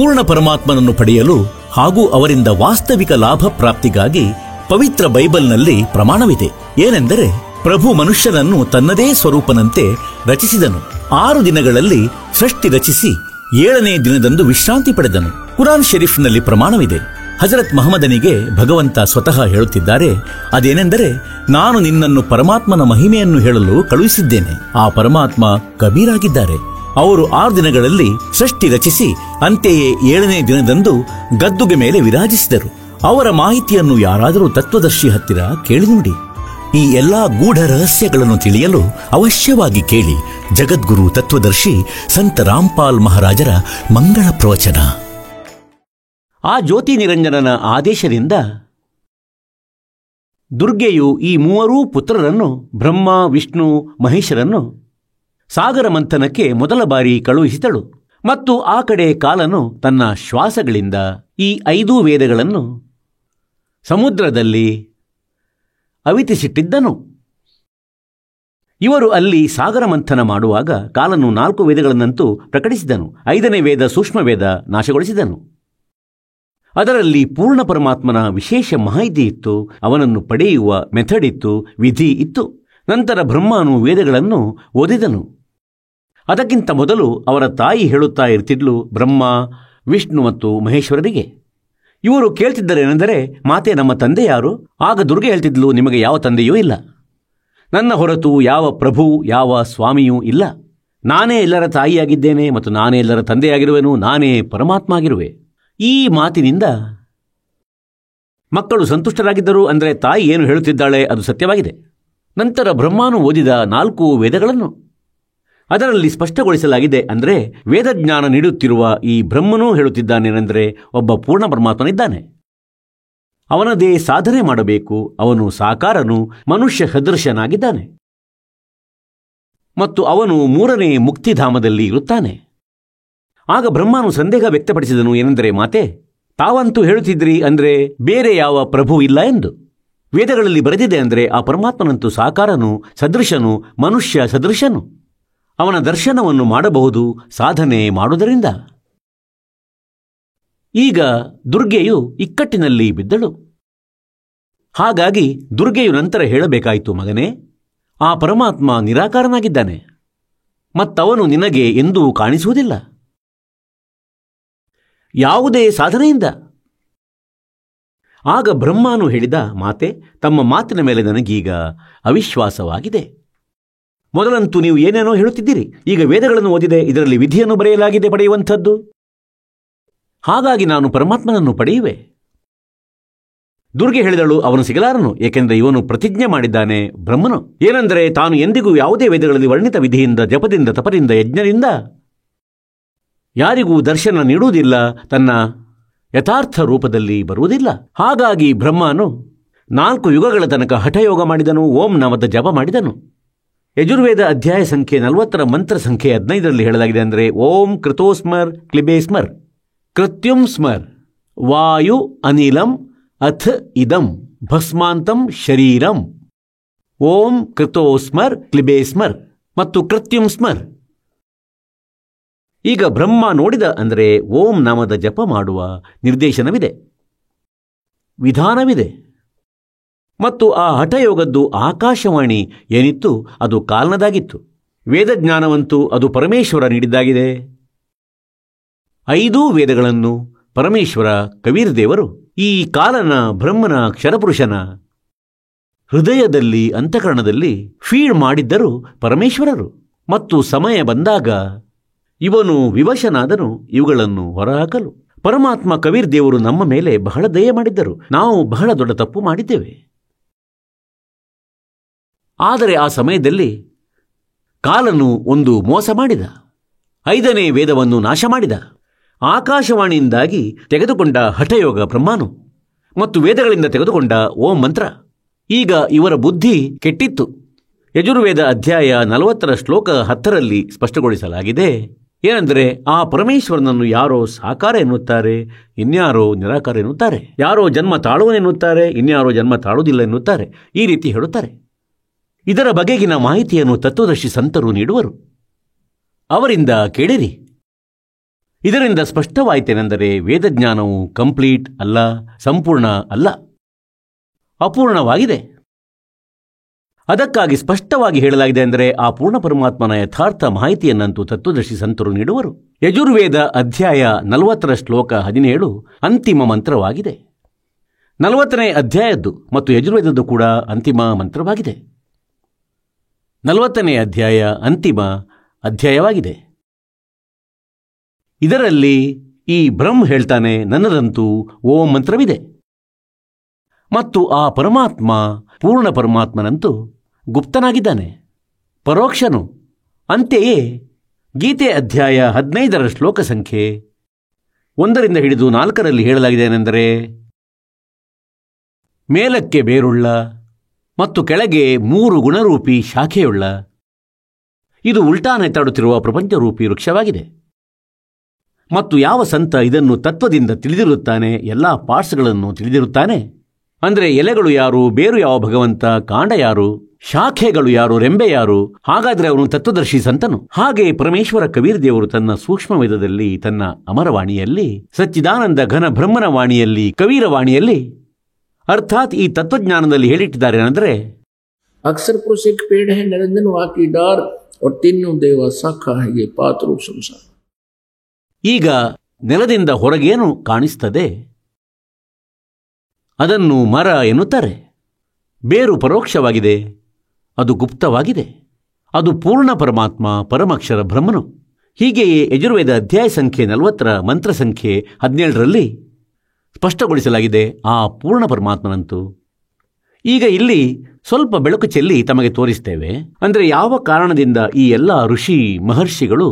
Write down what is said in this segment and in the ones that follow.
ಪೂರ್ಣ ಪರಮಾತ್ಮನನ್ನು ಪಡೆಯಲು ಹಾಗೂ ಅವರಿಂದ ವಾಸ್ತವಿಕ ಲಾಭ ಪ್ರಾಪ್ತಿಗಾಗಿ ಪವಿತ್ರ ಬೈಬಲ್ನಲ್ಲಿ ಪ್ರಮಾಣವಿದೆ. ಏನೆಂದರೆ, ಪ್ರಭು ಮನುಷ್ಯನನ್ನು ತನ್ನದೇ ಸ್ವರೂಪನಂತೆ ರಚಿಸಿದನು. 6 ದಿನಗಳಲ್ಲಿ ಸೃಷ್ಟಿ ರಚಿಸಿ 7ನೇ ದಿನದಂದು ವಿಶ್ರಾಂತಿ ಪಡೆದನು. ಕುರಾನ್ ಶರೀಫ್ನಲ್ಲಿ ಪ್ರಮಾಣವಿದೆ. ಹಜರತ್ ಮಹಮ್ಮದನಿಗೆ ಭಗವಂತ ಸ್ವತಃ ಹೇಳುತ್ತಿದ್ದಾರೆ, ಅದೇನೆಂದರೆ, ನಾನು ನಿನ್ನನ್ನು ಪರಮಾತ್ಮನ ಮಹಿಮೆಯನ್ನು ಹೇಳಲು ಕಳುಹಿಸಿದ್ದೇನೆ. ಆ ಪರಮಾತ್ಮ ಕಬೀರಾಗಿದ್ದಾರೆ. ಅವರು 6 ದಿನಗಳಲ್ಲಿ ಸೃಷ್ಟಿ ರಚಿಸಿ ಅಂತೆಯೇ 7ನೇ ದಿನದಂದು ಗದ್ದುಗೆ ಮೇಲೆ ವಿರಾಜಿಸಿದರು. ಅವರ ಮಾಹಿತಿಯನ್ನು ಯಾರಾದರೂ ತತ್ವದರ್ಶಿ ಹತ್ತಿರ ಕೇಳಿ ನೋಡಿ. ಈ ಎಲ್ಲಾ ಗೂಢ ರಹಸ್ಯಗಳನ್ನು ತಿಳಿಯಲು ಅವಶ್ಯವಾಗಿ ಕೇಳಿ ಜಗದ್ಗುರು ತತ್ವದರ್ಶಿ ಸಂತ ರಾಮ್ಪಾಲ್ ಮಹಾರಾಜರ ಮಂಗಳ ಪ್ರವಚನ. ಆ ಜ್ಯೋತಿ ನಿರಂಜನನ ಆದೇಶದಿಂದ ದುರ್ಗೆಯು ಈ 3 ಪುತ್ರರನ್ನು, ಬ್ರಹ್ಮ, ವಿಷ್ಣು, ಮಹೇಶರನ್ನು ಸಾಗರ ಮಂಥನಕ್ಕೆ ಮೊದಲ ಬಾರಿ ಕಳುಹಿಸಿದಳು. ಮತ್ತು ಆ ಕಡೆ ಕಾಲನು ತನ್ನ ಶ್ವಾಸಗಳಿಂದ ಈ 5 ವೇದಗಳನ್ನು ಸಮುದ್ರದಲ್ಲಿ ಅವಿತಿಸಿಟ್ಟಿದ್ದನು. ಇವರು ಅಲ್ಲಿ ಸಾಗರ ಮಂಥನ ಮಾಡುವಾಗ ಕಾಲನು 4 ವೇದಗಳನ್ನಂತೂ ಪ್ರಕಟಿಸಿದನು. 5ನೇ ವೇದ ಸೂಕ್ಷ್ಮವೇದ ನಾಶಗೊಳಿಸಿದನು. ಅದರಲ್ಲಿ ಪೂರ್ಣ ಪರಮಾತ್ಮನ ವಿಶೇಷ ಮಾಹಿತಿ ಇತ್ತು. ಅವನನ್ನು ಪಡೆಯುವ ಮೆಥಡ್ ಇತ್ತು, ವಿಧಿ ಇತ್ತು. ನಂತರ ಬ್ರಹ್ಮನು ವೇದಗಳನ್ನು ಓದಿದನು. ಅದಕ್ಕಿಂತ ಮೊದಲು ಅವರ ತಾಯಿ ಹೇಳುತ್ತಾ ಇರ್ತಿದ್ಲು ಬ್ರಹ್ಮ, ವಿಷ್ಣು ಮತ್ತು ಮಹೇಶ್ವರರಿಗೆ. ಇವರು ಕೇಳ್ತಿದ್ದರೇನೆಂದರೆ, ಮಾತೆ, ನಮ್ಮ ತಂದೆ ಯಾರು? ಆಗ ದುರ್ಗೆ ಹೇಳ್ತಿದ್ಲು, ನಿಮಗೆ ಯಾವ ತಂದೆಯೂ ಇಲ್ಲ. ನನ್ನ ಹೊರತು ಯಾವ ಪ್ರಭು, ಯಾವ ಸ್ವಾಮಿಯೂ ಇಲ್ಲ. ನಾನೇ ಎಲ್ಲರ ತಾಯಿಯಾಗಿದ್ದೇನೆ ಮತ್ತು ನಾನೇ ಎಲ್ಲರ ತಂದೆಯಾಗಿರುವೆನು. ನಾನೇ ಪರಮಾತ್ಮ ಆಗಿರುವೆ. ಈ ಮಾತಿನಿಂದ ಮಕ್ಕಳು ಸಂತುಷ್ಟರಾಗಿದ್ದರು. ಅಂದರೆ ತಾಯಿ ಏನು ಹೇಳುತ್ತಿದ್ದಾಳೆ ಅದು ಸತ್ಯವಾಗಿದೆ. ನಂತರ ಬ್ರಹ್ಮನು ಓದಿದ 4 ವೇದಗಳನ್ನು ಅದರಲ್ಲಿ ಸ್ಪಷ್ಟಗೊಳಿಸಲಾಗಿದೆ. ಅಂದರೆ ವೇದಜ್ಞಾನ ನೀಡುತ್ತಿರುವ ಈ ಬ್ರಹ್ಮನೂ ಹೇಳುತ್ತಿದ್ದಾನೇನೆಂದರೆ, ಒಬ್ಬ ಪೂರ್ಣ ಪರಮಾತ್ಮನಿದ್ದಾನೆ. ಅವನದೇ ಸಾಧನೆ ಮಾಡಬೇಕು. ಅವನು ಸಾಕಾರನು, ಮನುಷ್ಯ ಸದೃಶನಾಗಿದ್ದಾನೆ ಮತ್ತು ಅವನು 3ನೇ ಮುಕ್ತಿಧಾಮದಲ್ಲಿ ಇರುತ್ತಾನೆ. ಆಗ ಬ್ರಹ್ಮನು ಸಂದೇಹ ವ್ಯಕ್ತಪಡಿಸಿದನು. ಏನೆಂದರೆ, ಮಾತೆ, ತಾವಂತೂ ಹೇಳುತ್ತಿದ್ರಿ ಅಂದರೆ ಬೇರೆ ಯಾವ ಪ್ರಭು ಇಲ್ಲ ಎಂದು. ವೇದಗಳಲ್ಲಿ ಬರೆದಿದೆ ಅಂದರೆ ಆ ಪರಮಾತ್ಮನಂತೂ ಸಾಕಾರನು, ಸದೃಶನು, ಮನುಷ್ಯ ಸದೃಶನು. ಅವನ ದರ್ಶನವನ್ನು ಮಾಡಬಹುದು ಸಾಧನೆ ಮಾಡುವುದರಿಂದ. ಈಗ ದುರ್ಗೆಯು ಇಕ್ಕಟ್ಟಿನಲ್ಲಿ ಬಿದ್ದಳು. ಹಾಗಾಗಿ ದುರ್ಗೆಯು ನಂತರ ಹೇಳಬೇಕಾಯಿತು, ಮಗನೇ, ಆ ಪರಮಾತ್ಮ ನಿರಾಕಾರನಾಗಿದ್ದಾನೆ ಮತ್ತವನು ನಿನಗೆ ಎಂದೂ ಕಾಣಿಸುವುದಿಲ್ಲ ಯಾವುದೇ ಸಾಧನೆಯಿಂದ. ಆಗ ಬ್ರಹ್ಮನು ಹೇಳಿದ, ಮಾತೆ, ತಮ್ಮ ಮಾತಿನ ಮೇಲೆ ನನಗೀಗ ಅವಿಶ್ವಾಸವಾಗಿದೆ. ಮೊದಲಂತೂ ನೀವು ಏನೇನೋ ಹೇಳುತ್ತಿದ್ದೀರಿ. ಈಗ ವೇದಗಳನ್ನು ಓದಿದೆ, ಇದರಲ್ಲಿ ವಿಧಿಯನ್ನು ಬರೆಯಲಾಗಿದೆ ಪಡೆಯುವಂಥದ್ದು. ಹಾಗಾಗಿ ನಾನು ಪರಮಾತ್ಮನನ್ನು ಪಡೆಯುವೆ. ದುರ್ಗೆ ಹೇಳಿದಳು, ಅವನು ಸಿಗಲಾರನು, ಏಕೆಂದರೆ ಇವನು ಪ್ರತಿಜ್ಞೆ ಮಾಡಿದ್ದಾನೆ ಬ್ರಹ್ಮನು. ಏನೆಂದರೆ, ತಾನು ಎಂದಿಗೂ ಯಾವುದೇ ವೇದಗಳಲ್ಲಿ ವರ್ಣಿತ ವಿಧಿಯಿಂದ, ಜಪದಿಂದ, ತಪದಿಂದ, ಯಜ್ಞದಿಂದ ಯಾರಿಗೂ ದರ್ಶನ ನೀಡುವುದಿಲ್ಲ, ತನ್ನ ಯಥಾರ್ಥ ರೂಪದಲ್ಲಿ ಬರುವುದಿಲ್ಲ. ಹಾಗಾಗಿ ಬ್ರಹ್ಮನು 4 ಯುಗಗಳ ತನಕ ಹಠಯೋಗ ಮಾಡಿದನು, ಓಂ ನಾಮದ ಜಪ ಮಾಡಿದನು. ಯಜುರ್ವೇದ ಅಧ್ಯಾಯ ಸಂಖ್ಯೆ 40 ಮಂತ್ರ ಸಂಖ್ಯೆ 15ರಲ್ಲಿ ಹೇಳಲಾಗಿದೆ. ಅಂದರೆ, ಓಂ ಕೃತೋಸ್ಮರ್ ಕ್ಲಿಬೇಸ್ಮರ್ ಕೃತ್ಯುಂ ಸ್ಮರ್ ವಾಯು ಅನಿಲಂ ಅಥ ಇದಂ ಭಸ್ಮಾಂತಂ ಶರೀರಂ. ಓಂ ಕೃತೋಸ್ಮರ್ ಕ್ಲಿಬೇಸ್ಮರ್ ಮತ್ತು ಕೃತ್ಯುಂ ಸ್ಮರ್. ಈಗ ಬ್ರಹ್ಮ ನೋಡಿದ ಅಂದರೆ ಓಂ ನಾಮದ ಜಪ ಮಾಡುವ ನಿರ್ದೇಶನವಿದೆ, ವಿಧಾನವಿದೆ. ಮತ್ತು ಆ ಹಠಯೋಗದ್ದು ಆಕಾಶವಾಣಿ ಏನಿತ್ತು ಅದು ಕಾಲನದಾಗಿತ್ತು. ವೇದಜ್ಞಾನವಂತೂ ಅದು ಪರಮೇಶ್ವರ ನೀಡಿದ್ದಾಗಿದೆ. 5 ವೇದಗಳನ್ನು ಪರಮೇಶ್ವರ ಕಬೀರ್ ದೇವರು ಈ ಕಾಲನ ಬ್ರಹ್ಮನ ಕ್ಷರಪುರುಷನ ಹೃದಯದಲ್ಲಿ, ಅಂತಃಕರಣದಲ್ಲಿ ಫೀಡ್ ಮಾಡಿದ್ದರು ಪರಮೇಶ್ವರರು. ಮತ್ತು ಸಮಯ ಬಂದಾಗ ಇವನು ವಿವಶನಾದನು ಇವುಗಳನ್ನು ಹೊರಹಾಕಲು. ಪರಮಾತ್ಮ ಕಬೀರ್ ದೇವರು ನಮ್ಮ ಮೇಲೆ ಬಹಳ ದಯೆ ಮಾಡಿದ್ದರು. ನಾವು ಬಹಳ ದೊಡ್ಡ ತಪ್ಪು ಮಾಡಿದ್ದೇವೆ. ಆದರೆ ಆ ಸಮಯದಲ್ಲಿ ಕಾಲನು ಒಂದು ಮೋಸ ಮಾಡಿದ. 5ನೇ ವೇದವನ್ನು ನಾಶ ಮಾಡಿದ. ಆಕಾಶವಾಣಿಯಿಂದಾಗಿ ತೆಗೆದುಕೊಂಡ ಹಠಯೋಗ ಬ್ರಹ್ಮನು ಮತ್ತು ವೇದಗಳಿಂದ ತೆಗೆದುಕೊಂಡ ಓಂ ಮಂತ್ರ. ಈಗ ಇವರ ಬುದ್ಧಿ ಕೆಟ್ಟಿತ್ತು. ಯಜುರ್ವೇದ ಅಧ್ಯಾಯ 40 ಶ್ಲೋಕ 10ರಲ್ಲಿ ಸ್ಪಷ್ಟಗೊಳಿಸಲಾಗಿದೆ. ಏನೆಂದರೆ, ಆ ಪರಮೇಶ್ವರನನ್ನು ಯಾರೋ ಸಾಕಾರ ಎನ್ನುತ್ತಾರೆ, ಇನ್ಯಾರೋ ನಿರಾಕಾರ ಎನ್ನುತ್ತಾರೆ. ಯಾರೋ ಜನ್ಮ ತಾಳುವನೆನ್ನುತ್ತಾರೆ, ಇನ್ಯಾರೋ ಜನ್ಮ ತಾಳುವುದಿಲ್ಲ ಎನ್ನುತ್ತಾರೆ. ಈ ರೀತಿ ಹೇಳುತ್ತಾರೆ. ಇದರ ಬಗೆಗಿನ ಮಾಹಿತಿಯನ್ನು ತತ್ವದರ್ಶಿ ಸಂತರು ನೀಡುವರು. ಅವರಿಂದ ಕೇಳಿರಿ. ಇದರಿಂದ ಸ್ಪಷ್ಟವಾಯಿತೇನೆಂದರೆ ವೇದಜ್ಞಾನವು ಕಂಪ್ಲೀಟ್ ಅಲ್ಲ, ಸಂಪೂರ್ಣ ಅಲ್ಲ, ಅಪೂರ್ಣವಾಗಿದೆ. ಅದಕ್ಕಾಗಿ ಸ್ಪಷ್ಟವಾಗಿ ಹೇಳಲಾಗಿದೆ ಅಂದರೆ ಆ ಪೂರ್ಣ ಪರಮಾತ್ಮನ ಯಥಾರ್ಥ ಮಾಹಿತಿಯನ್ನಂತೂ ತತ್ವದರ್ಶಿ ಸಂತರು ನೀಡುವರು. ಯಜುರ್ವೇದ ಅಧ್ಯಾಯ 40 ಶ್ಲೋಕ 17 ಅಂತಿಮ ಮಂತ್ರವಾಗಿದೆ. 40ನೇ ಅಧ್ಯಾಯದ್ದು ಮತ್ತು ಯಜುರ್ವೇದದ್ದು ಕೂಡ ಅಂತಿಮ ಮಂತ್ರವಾಗಿದೆ. 40ನೇ ಅಧ್ಯಾಯ ಅಂತಿಮ ಅಧ್ಯಾಯವಾಗಿದೆ. ಇದರಲ್ಲಿ ಈ ಬ್ರಹ್ಮ ಹೇಳ್ತಾನೆ, ನನ್ನದಂತೂ ಓಂ ಮಂತ್ರವಿದೆ ಮತ್ತು ಆ ಪರಮಾತ್ಮ ಪೂರ್ಣ ಪರಮಾತ್ಮನಂತೂ ಗುಪ್ತನಾಗಿದ್ದಾನೆ, ಪರೋಕ್ಷನು. ಅಂತೆಯೇ ಗೀತೆ ಅಧ್ಯಾಯ 15 ಶ್ಲೋಕ ಸಂಖ್ಯೆ 1 ಹಿಡಿದು 4 ಹೇಳಲಾಗಿದೆ ಏನೆಂದರೆ, ಮೇಲಕ್ಕೆ ಬೇರುಳ್ಳ ಮತ್ತು ಕೆಳಗೆ 3 ಗುಣರೂಪಿ ಶಾಖೆಯುಳ್ಳ ಇದು ಉಲ್ಟಾ ನೆತ್ತಾಡುತ್ತಿರುವ ಪ್ರಪಂಚರೂಪಿ ವೃಕ್ಷವಾಗಿದೆ. ಮತ್ತು ಯಾವ ಸಂತ ಇದನ್ನು ತತ್ವದಿಂದ ತಿಳಿದಿರುತ್ತಾನೆ, ಎಲ್ಲ ಪಾರ್ಟ್ಸ್ಗಳನ್ನು ತಿಳಿದಿರುತ್ತಾನೆ, ಅಂದರೆ ಎಲೆಗಳು ಯಾರು, ಬೇರು ಯಾವ ಭಗವಂತ, ಕಾಂಡ ಯಾರು, ಶಾಖೆಗಳು ಯಾರು, ರೆಂಬೆ ಯಾರು, ಹಾಗಾದರೆ ಅವನು ತತ್ವದರ್ಶಿ ಸಂತನು. ಹಾಗೆ ಪರಮೇಶ್ವರ ಕಬೀರ್ ದೇವರು ತನ್ನ ಸೂಕ್ಷ್ಮ ವೇದದಲ್ಲಿ, ತನ್ನ ಅಮರವಾಣಿಯಲ್ಲಿ, ಸಚ್ಚಿದಾನಂದ ಘನ ಬ್ರಹ್ಮನ ವಾಣಿಯಲ್ಲಿ, ಕಬೀರ ವಾಣಿಯಲ್ಲಿ, ಅರ್ಥಾತ್ ಈ ತತ್ವಜ್ಞಾನದಲ್ಲಿ ಹೇಳಿಟ್ಟಿದ್ದಾರೆ ಅಂದರೆ, अक्सर पुरुष एक पेड़ है, निरंजन वाकी डार और तीनों देवा शाखा है, ये पात रूप संसार. ಈಗ ನೆಲದಿಂದ ಹೊರಗೇನು ಕಾಣಿಸ್ತದೆ ಅದನ್ನು ಮರ ಎನ್ನುತ್ತಾರೆ. ಬೇರು ಪರೋಕ್ಷವಾಗಿದೆ, ಅದು ಗುಪ್ತವಾಗಿದೆ, ಅದು ಪೂರ್ಣ ಪರಮಾತ್ಮ ಪರಮಾಕ್ಷರ ಬ್ರಹ್ಮನು. ಹೀಗೆಯೇ ಯಜುರ್ವೇದ ಅಧ್ಯಾಯ ಸಂಖ್ಯೆ 40 ಮಂತ್ರ ಸಂಖ್ಯೆ 17 ಸ್ಪಷ್ಟಗೊಳಿಸಲಾಗಿದೆ ಆ ಪೂರ್ಣ ಪರಮಾತ್ಮನಂತೂ. ಈಗ ಇಲ್ಲಿ ಸ್ವಲ್ಪ ಬೆಳಕು ಚೆಲ್ಲಿ ತಮಗೆ ತೋರಿಸ್ತೇವೆ. ಅಂದರೆ ಯಾವ ಕಾರಣದಿಂದ ಈ ಎಲ್ಲ ಋಷಿ ಮಹರ್ಷಿಗಳು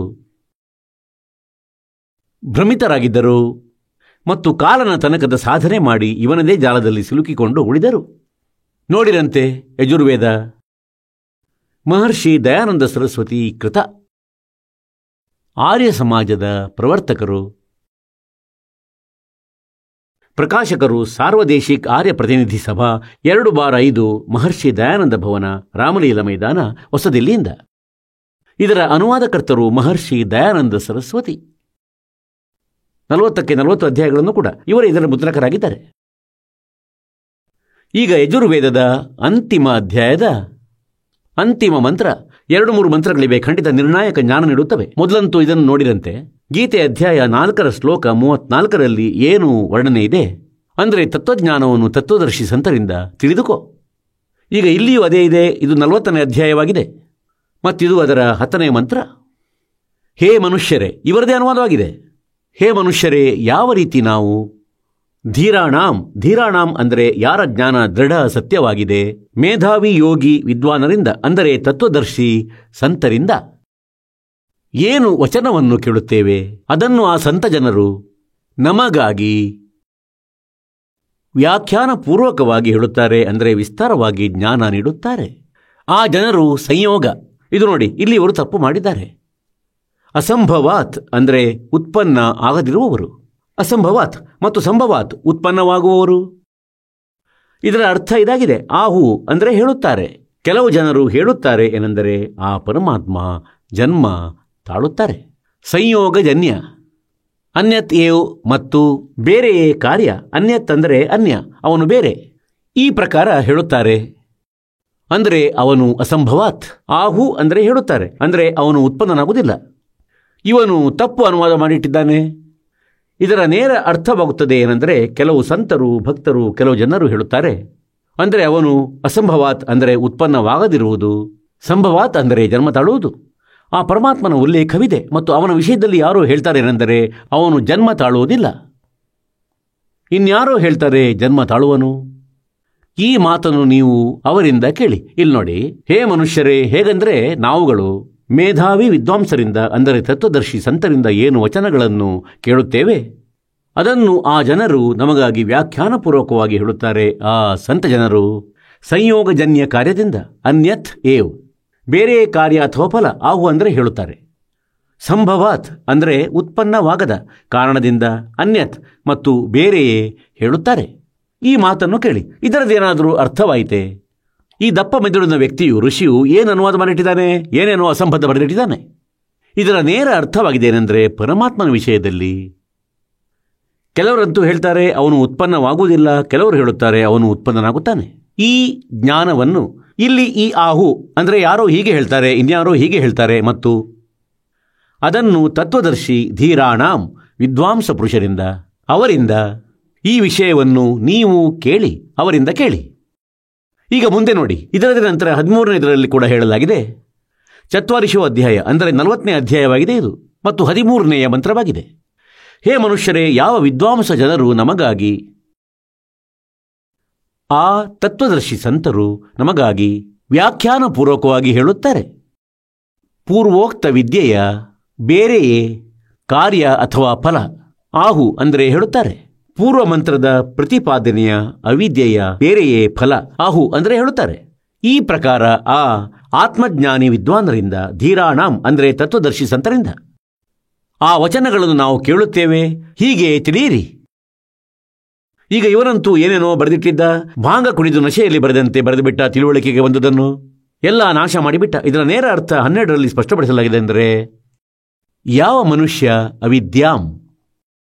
ಭ್ರಮಿತರಾಗಿದ್ದರು ಮತ್ತು ಕಾಲನ ತನಕದ ಸಾಧನೆ ಮಾಡಿ ಇವನದೇ ಜಾಲದಲ್ಲಿ ಸಿಲುಕಿಕೊಂಡು ಉಳಿದರು. ನೋಡಿರಂತೆ ಯಜುರ್ವೇದ ಮಹರ್ಷಿ ದಯಾನಂದ ಸರಸ್ವತಿ ಕೃತ, ಆರ್ಯ ಸಮಾಜದ ಪ್ರವರ್ತಕರು, ಪ್ರಕಾಶಕರು, ಸಾರ್ವದೇಶಿಕ್ ಆರ್ಯ ಪ್ರತಿನಿಧಿ ಸಭಾ 2/5 ಮಹರ್ಷಿ ದಯಾನಂದ ಭವನ, ರಾಮಲೀಲ ಮೈದಾನ, ಹೊಸದಿಲ್ಲಿಯಿಂದ. ಇದರ ಅನುವಾದಕರ್ತರು ಮಹರ್ಷಿ ದಯಾನಂದ ಸರಸ್ವತಿ. 40ಕ್ಕೆ 40 ಅಧ್ಯಾಯಗಳನ್ನು ಕೂಡ ಇವರೇ ಇದರ ಮುದ್ರಕರಾಗಿದ್ದಾರೆ. ಈಗ ಯಜುರ್ವೇದದ ಅಂತಿಮ ಅಧ್ಯಾಯದ ಅಂತಿಮ ಮಂತ್ರ 2-3 ಮಂತ್ರಗಳಿವೆ, ಖಂಡಿತ ನಿರ್ಣಾಯಕ ಜ್ಞಾನ ನೀಡುತ್ತವೆ. ಮೊದಲಂತೂ ಇದನ್ನು ನೋಡಿರಂತೆ ಗೀತೆ ಅಧ್ಯಾಯ 4 ಶ್ಲೋಕ 34 ಏನು ವರ್ಣನೆ ಇದೆ ಅಂದರೆ, ತತ್ವಜ್ಞಾನವನ್ನು ತತ್ವದರ್ಶಿ ಸಂತರಿಂದ ತಿಳಿದುಕೋ. ಈಗ ಇಲ್ಲಿಯೂ ಅದೇ ಇದೆ. ಇದು 40ನೇ ಅಧ್ಯಾಯವಾಗಿದೆ ಮತ್ತಿದು ಅದರ 10ನೇ ಮಂತ್ರ. ಹೇ ಮನುಷ್ಯರೇ, ಇವರದೇ ಅನುವಾದವಾಗಿದೆ. ಹೇ ಮನುಷ್ಯರೇ, ಯಾವ ರೀತಿ ನಾವು ಧೀರಾಣಾಂ ಅಂದರೆ ಯಾರ ಜ್ಞಾನ ದೃಢ ಸತ್ಯವಾಗಿದೆ, ಮೇಧಾವಿ ಯೋಗಿ ವಿದ್ವಾನರಿಂದ ಅಂದರೆ ತತ್ವದರ್ಶಿ ಸಂತರಿಂದ ಏನು ವಚನವನ್ನು ಕೇಳುತ್ತೇವೆ ಅದನ್ನು ಆ ಸಂತ ಜನರು ನಮಗಾಗಿ ವ್ಯಾಖ್ಯಾನ ಪೂರ್ವಕವಾಗಿ ಹೇಳುತ್ತಾರೆ, ಅಂದರೆ ವಿಸ್ತಾರವಾಗಿ ಜ್ಞಾನ ನೀಡುತ್ತಾರೆ. ಆ ಜನರು ಸಂಯೋಗ, ಇದು ನೋಡಿ ಇಲ್ಲಿ ಇವರು ತಪ್ಪು ಮಾಡಿದ್ದಾರೆ. ಅಸಂಭವಾತ್ ಅಂದರೆ ಉತ್ಪನ್ನ ಆಗದಿರುವವರು, ಅಸಂಭವಾತ್ ಮತ್ತು ಸಂಭವಾತ್ ಉತ್ಪನ್ನವಾಗುವವರು. ಇದರ ಅರ್ಥ ಇದಾಗಿದೆ. ಆಹು ಅಂದರೆ ಹೇಳುತ್ತಾರೆ. ಕೆಲವು ಜನರು ಹೇಳುತ್ತಾರೆ ಏನೆಂದರೆ ಆ ಪರಮಾತ್ಮ ಜನ್ಮ ತಾಳುತ್ತಾರೆ, ಸಂಯೋಗಜನ್ಯ, ಅನ್ಯತ್ ಏವ್ ಮತ್ತು ಬೇರೆಯೇ ಕಾರ್ಯ. ಅನ್ಯತ್ ಅಂದರೆ ಅನ್ಯ, ಅವನು ಬೇರೆ, ಈ ಪ್ರಕಾರ ಹೇಳುತ್ತಾರೆ. ಅಂದರೆ ಅವನು ಅಸಂಭವಾತ್. ಆಹು ಅಂದರೆ ಹೇಳುತ್ತಾರೆ, ಅಂದರೆ ಅವನು ಉತ್ಪನ್ನನಾಗುವುದಿಲ್ಲ. ಇವನು ತಪ್ಪು ಅನುವಾದ ಮಾಡಿಟ್ಟಿದ್ದಾನೆ. ಇದರ ನೇರ ಅರ್ಥವಾಗುತ್ತದೆ ಏನೆಂದರೆ, ಕೆಲವು ಸಂತರು ಭಕ್ತರು ಕೆಲವು ಜನರು ಹೇಳುತ್ತಾರೆ ಅಂದರೆ ಅವನು ಅಸಂಭವಾತ್ ಅಂದರೆ ಉತ್ಪನ್ನವಾಗದಿರುವುದು, ಸಂಭವಾತ್ ಅಂದರೆ ಜನ್ಮ ತಾಳುವುದು. ಆ ಪರಮಾತ್ಮನ ಉಲ್ಲೇಖವಿದೆ ಮತ್ತು ಅವನ ವಿಷಯದಲ್ಲಿ ಯಾರೋ ಹೇಳ್ತಾರೆ ಏನೆಂದರೆ ಅವನು ಜನ್ಮ ತಾಳುವುದಿಲ್ಲ, ಇನ್ಯಾರೋ ಹೇಳ್ತಾರೆ ಜನ್ಮ ತಾಳುವನು. ಈ ಮಾತನ್ನು ನೀವು ಅವರಿಂದ ಕೇಳಿ. ಇಲ್ಲಿ ನೋಡಿ, ಹೇ ಮನುಷ್ಯರೇ, ಹೇಗೆಂದರೆ ನಾವುಗಳು ಮೇಧಾವಿ ವಿದ್ವಾಂಸರಿಂದ ಅಂದರೆ ತತ್ವದರ್ಶಿ ಸಂತರಿಂದ ಏನು ವಚನಗಳನ್ನು ಕೇಳುತ್ತೇವೆ ಅದನ್ನು ಆ ಜನರು ನಮಗಾಗಿ ವ್ಯಾಖ್ಯಾನಪೂರ್ವಕವಾಗಿ ಹೇಳುತ್ತಾರೆ. ಆ ಸಂತ ಜನರು ಸಂಯೋಗಜನ್ಯ ಕಾರ್ಯದಿಂದ, ಅನ್ಯತ್ ಏವ್ ಬೇರೆ ಕಾರ್ಯ ಅಥವಾ ಫಲ, ಆಹು ಅಂದರೆ ಹೇಳುತ್ತಾರೆ. ಸಂಭವಾತ್ ಅಂದರೆ ಉತ್ಪನ್ನವಾಗದ ಕಾರಣದಿಂದ, ಅನ್ಯತ್ ಮತ್ತು ಬೇರೆಯೇ ಹೇಳುತ್ತಾರೆ. ಈ ಮಾತನ್ನು ಕೇಳಿ. ಇದರದ್ದೇನಾದರೂ ಅರ್ಥವಾಯಿತೆ? ಈ ದಪ್ಪ ಮೆದುಳಿನ ವ್ಯಕ್ತಿಯು ಋಷಿಯು ಏನು ಅನುವಾದ ಮಾಡಿಟ್ಟಿದ್ದಾನೆ, ಏನೇನೋ ಅಸಂಬದ್ಧ ಬರೆದಿಟ್ಟಿದ್ದಾನೆ. ಇದರ ನೇರ ಅರ್ಥವಾಗಿದೆ ಏನೆಂದರೆ ಪರಮಾತ್ಮನ ವಿಷಯದಲ್ಲಿ ಕೆಲವರಂತೂ ಹೇಳ್ತಾರೆ ಅವನು ಉತ್ಪನ್ನವಾಗುವುದಿಲ್ಲ, ಕೆಲವರು ಹೇಳುತ್ತಾರೆ ಅವನು ಉತ್ಪನ್ನನಾಗುತ್ತಾನೆ. ಈ ಜ್ಞಾನವನ್ನು ಇಲ್ಲಿ ಈ ಆಹು ಅಂದರೆ ಯಾರೋ ಹೀಗೆ ಹೇಳ್ತಾರೆ, ಇನ್ಯಾರೋ ಹೀಗೆ ಹೇಳ್ತಾರೆ, ಮತ್ತು ಅದನ್ನು ತತ್ವದರ್ಶಿ ಧೀರಾಣಾಂ ವಿದ್ವಾಂಸ ಪುರುಷರಿಂದ ಅವರಿಂದ ಈ ವಿಷಯವನ್ನು ನೀವು ಕೇಳಿ, ಅವರಿಂದ ಕೇಳಿ. ಈಗ ಮುಂದೆ ನೋಡಿ, ಇದರ ನಂತರ 13ನೇದರಲ್ಲಿ ಕೂಡ ಹೇಳಲಾಗಿದೆ. ಚತ್ವಾರಿಶೋ ಅಧ್ಯಾಯ ಅಂದರೆ 40ನೇ ಅಧ್ಯಾಯವಾಗಿದೆ ಇದು, ಮತ್ತು 13ನೆಯ ಮಂತ್ರವಾಗಿದೆ. ಹೇ ಮನುಷ್ಯರೇ, ಯಾವ ವಿದ್ವಾಂಸ ಜನರು ನಮಗಾಗಿ, ಆ ತತ್ವದರ್ಶಿ ಸಂತರು ನಮಗಾಗಿ ವ್ಯಾಖ್ಯಾನಪೂರ್ವಕವಾಗಿ ಹೇಳುತ್ತಾರೆ. ಪೂರ್ವೋಕ್ತ ವಿದ್ಯೆಯ ಬೇರೆಯೇ ಕಾರ್ಯ ಅಥವಾ ಫಲ, ಆಹು ಅಂದರೆ ಹೇಳುತ್ತಾರೆ. ಪೂರ್ವ ಮಂತ್ರದ ಪ್ರತಿಪಾದನೆಯ ಅವಿದ್ಯೆಯ ಬೇರೆಯೇ ಫಲ, ಆಹು ಅಂದರೆ ಹೇಳುತ್ತಾರೆ. ಈ ಪ್ರಕಾರ ಆ ಆತ್ಮಜ್ಞಾನಿ ವಿದ್ವಾನರಿಂದ, ಧೀರಾಣಾಂ ಅಂದರೆ ತತ್ವದರ್ಶಿ ಸಂತರಿಂದ ಆ ವಚನಗಳನ್ನು ನಾವು ಕೇಳುತ್ತೇವೆ, ಹೀಗೆ ತಿಳಿಯಿರಿ. ಈಗ ಇವರಂತೂ ಏನೇನೋ ಬರೆದಿಟ್ಟಿದ್ದ, ಭಾಂಗ ಕುಡಿದು ನಶೆಯಲ್ಲಿ ಬರೆದಂತೆ ಬರೆದುಬಿಟ್ಟ, ತಿಳುವಳಿಕೆಗೆ ಬಂದುದನ್ನು ಎಲ್ಲ ನಾಶ ಮಾಡಿಬಿಟ್ಟ. ಇದರ ನೇರ ಅರ್ಥ 12ರಲ್ಲಿ ಸ್ಪಷ್ಟಪಡಿಸಲಾಗಿದೆ. ಅಂದರೆ ಯಾವ ಮನುಷ್ಯ ಅವಿದ್ಯಾಂ,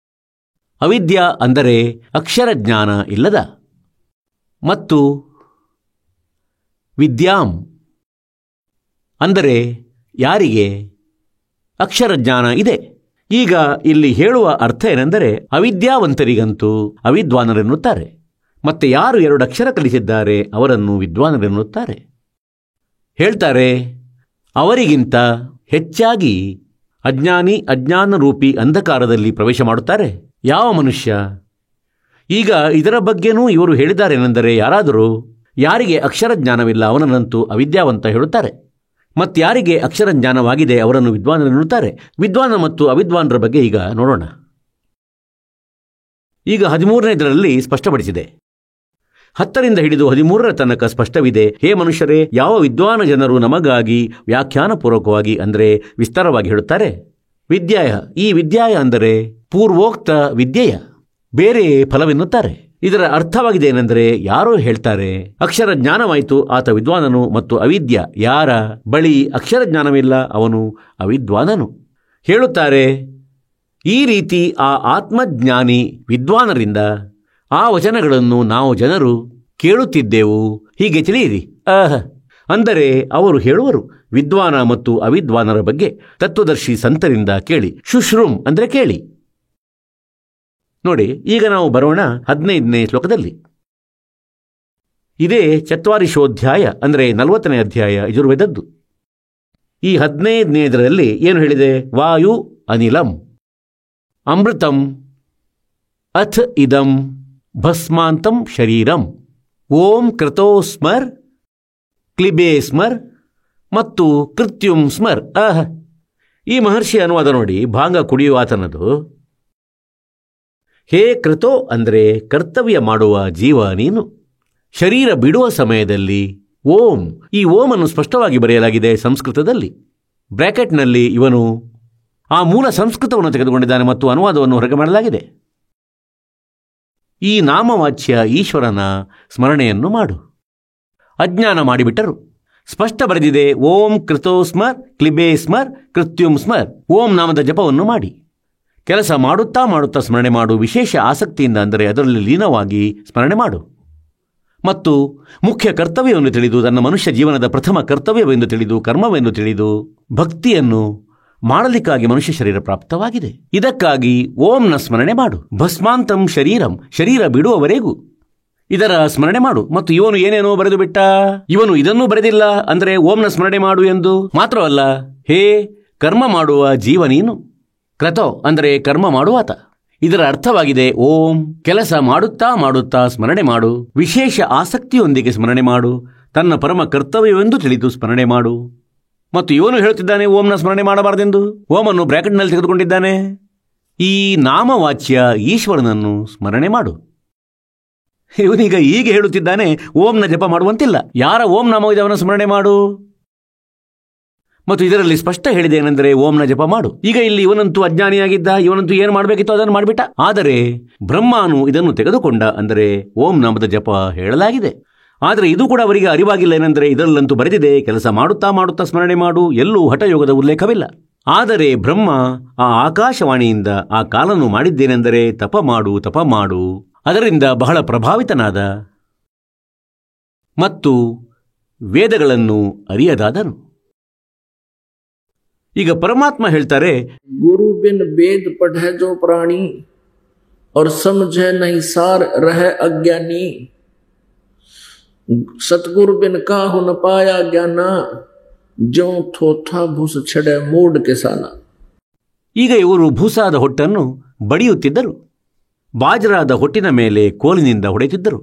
ಅವಿದ್ಯಾ ಅಂದರೆ ಅಕ್ಷರ ಜ್ಞಾನ ಇಲ್ಲದ, ಮತ್ತು ವಿದ್ಯಾಂ ಅಂದರೆ ಯಾರಿಗೆ ಅಕ್ಷರ ಜ್ಞಾನ ಇದೆ. ಈಗ ಇಲ್ಲಿ ಹೇಳುವ ಅರ್ಥ ಏನೆಂದರೆ ಅವಿದ್ಯಾವಂತರಿಗಂತೂ ಅವಿದ್ವಾನರೆನ್ನುತ್ತಾರೆ, ಮತ್ತೆ ಯಾರು 2 ಅಕ್ಷರ ಕಲಿಸಿದ್ದಾರೆ ಅವರನ್ನು ವಿದ್ವಾನರೆನ್ನುತ್ತಾರೆ. ಹೇಳ್ತಾರೆ ಅವರಿಗಿಂತ ಹೆಚ್ಚಾಗಿ ಅಜ್ಞಾನಿ ಅಜ್ಞಾನ ರೂಪಿ ಅಂಧಕಾರದಲ್ಲಿ ಪ್ರವೇಶ ಮಾಡುತ್ತಾರೆ ಯಾವ ಮನುಷ್ಯ. ಈಗ ಇದರ ಬಗ್ಗೆನೂ ಇವರು ಹೇಳಿದ್ದಾರೇನೆಂದರೆ ಯಾರಾದರೂ ಯಾರಿಗೆ ಅಕ್ಷರ ಜ್ಞಾನವಿಲ್ಲ ಅವನನ್ನಂತೂ ಅವಿದ್ಯಾವಂತ ಹೇಳುತ್ತಾರೆ, ಮತ್ತಾರಿಗೆ ಅಕ್ಷರ ಜ್ಞಾನವಾಗಿದೆ ಅವರನ್ನು ವಿದ್ವಾನರೆನ್ನುತ್ತಾರೆ. ವಿದ್ವಾನ ಮತ್ತು ಅವಿದ್ವಾನರ ಬಗ್ಗೆ ಈಗ ನೋಡೋಣ. ಈಗ 13ನೇದರಲ್ಲಿ ಸ್ಪಷ್ಟಪಡಿಸಿದೆ. 10ರಿಂದ ಹಿಡಿದು 13ರ ತನಕ ಸ್ಪಷ್ಟವಿದೆ. ಹೇ ಮನುಷ್ಯರೇ, ಯಾವ ವಿದ್ವಾನ ಜನರು ನಮಗಾಗಿ ವ್ಯಾಖ್ಯಾನಪೂರ್ವಕವಾಗಿ ಅಂದರೆ ವಿಸ್ತಾರವಾಗಿ ಹೇಳುತ್ತಾರೆ. ವಿದ್ಯಾಯ, ಈ ವಿದ್ಯಾಯ ಅಂದರೆ ಪೂರ್ವೋಕ್ತ ವಿದ್ಯೆಯ ಬೇರೆ ಫಲವೆನ್ನುತ್ತಾರೆ. ಇದರ ಅರ್ಥವಾಗಿದೆ ಏನೆಂದರೆ ಯಾರೋ ಹೇಳ್ತಾರೆ ಅಕ್ಷರ ಜ್ಞಾನವಾಯಿತು, ಆತ ವಿದ್ವಾನನು, ಮತ್ತು ಅವಿದ್ಯ, ಯಾರ ಬಳಿ ಅಕ್ಷರ ಜ್ಞಾನವಿಲ್ಲ ಅವನು ಅವಿದ್ವಾನನು ಹೇಳುತ್ತಾರೆ. ಈ ರೀತಿ ಆ ಆತ್ಮಜ್ಞಾನಿ ವಿದ್ವಾನರಿಂದ ಆ ವಚನಗಳನ್ನು ನಾವು ಜನರು ಕೇಳುತ್ತಿದ್ದೆವು, ಹೀಗೆ ತಿಳಿಯಿರಿ. ಅಂದರೆ ಅವರು ಹೇಳುವರು ವಿದ್ವಾನ ಮತ್ತು ಅವಿದ್ವಾನರ ಬಗ್ಗೆ ತತ್ವದರ್ಶಿ ಸಂತರಿಂದ ಕೇಳಿ. ಶುಶ್ರೂಂ ಅಂದರೆ ಕೇಳಿ. ನೋಡಿ, ಈಗ ನಾವು ಬರೋಣ 15ನೇ ಶ್ಲೋಕದಲ್ಲಿ. ಇದೇ ಚತ್ವಾರಿಶೋಧ್ಯಾಯ ಅಂದರೆ 40ನೇ ಅಧ್ಯಾಯ ಯಜುರ್ವೇದದ್ದು. ಈ 15ನೇದರಲ್ಲಿ ಏನು ಹೇಳಿದೆ? ವಾಯು ಅನಿಲಂ ಅಮೃತಂ ಅಥ ಇದಂ ಭಸ್ಮಾಂತಂ ಶರೀರಂ ಓಂ ಕೃತೋಸ್ಮರ್ ಕ್ಲಿಬೇ ಸ್ಮರ್ ಮತ್ತು ಕೃತ್ಯುಂ ಸ್ಮರ್. ಈ ಮಹರ್ಷಿ ಅನುವಾದ ನೋಡಿ, ಭಾಂಗ ಕುಡಿಯುವ ಆತನದು. ಹೇ ಕೃತೋ ಅಂದರೆ ಕರ್ತವ್ಯ ಮಾಡುವ ಜೀವ ನೀನು. ಶರೀರ ಬಿಡುವ ಸಮಯದಲ್ಲಿ ಓಂ, ಈ ಓಂ ಅನ್ನು ಸ್ಪಷ್ಟವಾಗಿ ಬರೆಯಲಾಗಿದೆ ಸಂಸ್ಕೃತದಲ್ಲಿ. ಬ್ರ್ಯಾಕೆಟ್ನಲ್ಲಿ ಇವನು ಆ ಮೂಲ ಸಂಸ್ಕೃತವನ್ನು ತೆಗೆದುಕೊಂಡಿದ್ದಾನೆ ಮತ್ತು ಅನುವಾದವನ್ನು ಹೊರಗೆ ಮಾಡಲಾಗಿದೆ. ಈ ನಾಮವಾಚ್ಯ ಈಶ್ವರನ ಸ್ಮರಣೆಯನ್ನು ಮಾಡು. ಅಜ್ಞಾನ ಮಾಡಿಬಿಟ್ಟರು. ಸ್ಪಷ್ಟ ಬರೆದಿದೆ, ಓಂ ಕೃತೋ ಸ್ಮರ್ ಕ್ಲಿಬೇ ಸ್ಮರ್ ಕೃತ್ಯುಂ ಸ್ಮರ್. ಓಂ ನಾಮದ ಜಪವನ್ನು ಮಾಡಿ ಕೆಲಸ ಮಾಡುತ್ತಾ ಮಾಡುತ್ತಾ ಸ್ಮರಣೆ ಮಾಡು. ವಿಶೇಷ ಆಸಕ್ತಿಯಿಂದ ಅಂದರೆ ಅದರಲ್ಲಿ ಲೀನವಾಗಿ ಸ್ಮರಣೆ ಮಾಡು. ಮತ್ತು ಮುಖ್ಯ ಕರ್ತವ್ಯವನ್ನು ತಿಳಿದು, ತನ್ನ ಮನುಷ್ಯ ಜೀವನದ ಪ್ರಥಮ ಕರ್ತವ್ಯವೆಂದು ತಿಳಿದು, ಕರ್ಮವೆಂದು ತಿಳಿದು ಭಕ್ತಿಯನ್ನು ಮಾಡಲಿಕ್ಕಾಗಿ ಮನುಷ್ಯ ಶರೀರ ಪ್ರಾಪ್ತವಾಗಿದೆ. ಇದಕ್ಕಾಗಿ ಓಂನ ಸ್ಮರಣೆ ಮಾಡು. ಭಸ್ಮಾಂತಂ ಶರೀರಂ, ಶರೀರ ಬಿಡುವವರೆಗೂ ಇದರ ಸ್ಮರಣೆ ಮಾಡು. ಮತ್ತು ಇವನು ಏನೇನೋ ಬರೆದು ಬಿಟ್ಟ, ಇವನು ಇದನ್ನೂ ಬರೆದಿಲ್ಲ ಅಂದರೆ ಓಂನ ಸ್ಮರಣೆ ಮಾಡು ಎಂದು. ಮಾತ್ರವಲ್ಲ, ಹೇ ಕರ್ಮ ಮಾಡುವ ಜೀವ ನೀನು. ಕ್ರತೋ ಅಂದರೆ ಕರ್ಮ ಮಾಡುವಾತ. ಇದರ ಅರ್ಥವಾಗಿದೆ ಓಂ, ಕೆಲಸ ಮಾಡುತ್ತಾ ಮಾಡುತ್ತಾ ಸ್ಮರಣೆ ಮಾಡು. ವಿಶೇಷ ಆಸಕ್ತಿಯೊಂದಿಗೆ ಸ್ಮರಣೆ ಮಾಡು. ತನ್ನ ಪರಮ ಕರ್ತವ್ಯವೆಂದು ತಿಳಿದು ಸ್ಮರಣೆ ಮಾಡು. ಮತ್ತು ಇವನು ಹೇಳುತ್ತಿದ್ದಾನೆ ಓಂನ ಸ್ಮರಣೆ ಮಾಡಬಾರದೆಂದು. ಓಮನ್ನು ಬ್ರ್ಯಾಕೆಟ್ನಲ್ಲಿ ತೆಗೆದುಕೊಂಡಿದ್ದಾನೆ. ಈ ನಾಮವಾಚ್ಯ ಈಶ್ವರನನ್ನು ಸ್ಮರಣೆ ಮಾಡು. ಇವನೀಗ ಹೀಗೆ ಹೇಳುತ್ತಿದ್ದಾನೆ, ಓಂನ ಜಪ ಮಾಡುವಂತಿಲ್ಲ. ಯಾರ ಓಂ ನಾಮವಿದೆ ಅವನ ಸ್ಮರಣೆ ಮಾಡು. ಮತ್ತು ಇದರಲ್ಲಿ ಸ್ಪಷ್ಟ ಹೇಳಿದೆ ಏನೆಂದರೆ ಓಂನ ಜಪ ಮಾಡು. ಈಗ ಇಲ್ಲಿ ಇವನಂತೂ ಅಜ್ಞಾನಿಯಾಗಿದ್ದ, ಇವನಂತೂ ಏನು ಮಾಡಬೇಕಿತ್ತು ಅದನ್ನು ಮಾಡಿಬಿಟ್ಟ. ಆದರೆ ಬ್ರಹ್ಮನು ಇದನ್ನು ತೆಗೆದುಕೊಂಡ, ಅಂದರೆ ಓಂ ನಾಮದ ಜಪ ಹೇಳಲಾಗಿದೆ. ಆದರೆ ಇದು ಕೂಡ ಅವರಿಗೆ ಅರಿವಾಗಿಲ್ಲ. ಏನೆಂದರೆ ಇದರಲ್ಲಂತೂ ಬರೆದಿದೆ ಕೆಲಸ ಮಾಡುತ್ತಾ ಮಾಡುತ್ತಾ ಸ್ಮರಣೆ ಮಾಡು. ಎಲ್ಲೂ ಹಠಯೋಗದ ಉಲ್ಲೇಖವಿಲ್ಲ. ಆದರೆ ಬ್ರಹ್ಮ ಆ ಆಕಾಶವಾಣಿಯಿಂದ ಆ ಕಾಲನ್ನು ಮಾಡಿದ್ದೇನೆಂದರೆ ತಪ ಮಾಡು, ಅದರಿಂದ ಬಹಳ ಪ್ರಭಾವಿತನಾದ ಮತ್ತು ವೇದಗಳನ್ನು ಅರಿಯದಾದನು. ಈಗ ಪರಮಾತ್ಮ ಹೇಳ್ತಾರೆ, गुरु बिन वेद पढ़े जो प्राणी और समझे नहीं सार रहे अज्ञानी, सतगुरु बिन काहु न पाया ज्ञाना, जो थोथा भूस छड़े मूड किसाನ. ಈಗ ಇವರು ಭೂಸಾದ ಹೊಟ್ಟನ್ನು ಬಡಿಯುತ್ತಿದ್ದರು, ಬಾಜರಾದ ಹೊಟ್ಟಿನ ಮೇಲೆ ಕೋಲಿನಿಂದ ಹೊಡೆಯುತ್ತಿದ್ದರು,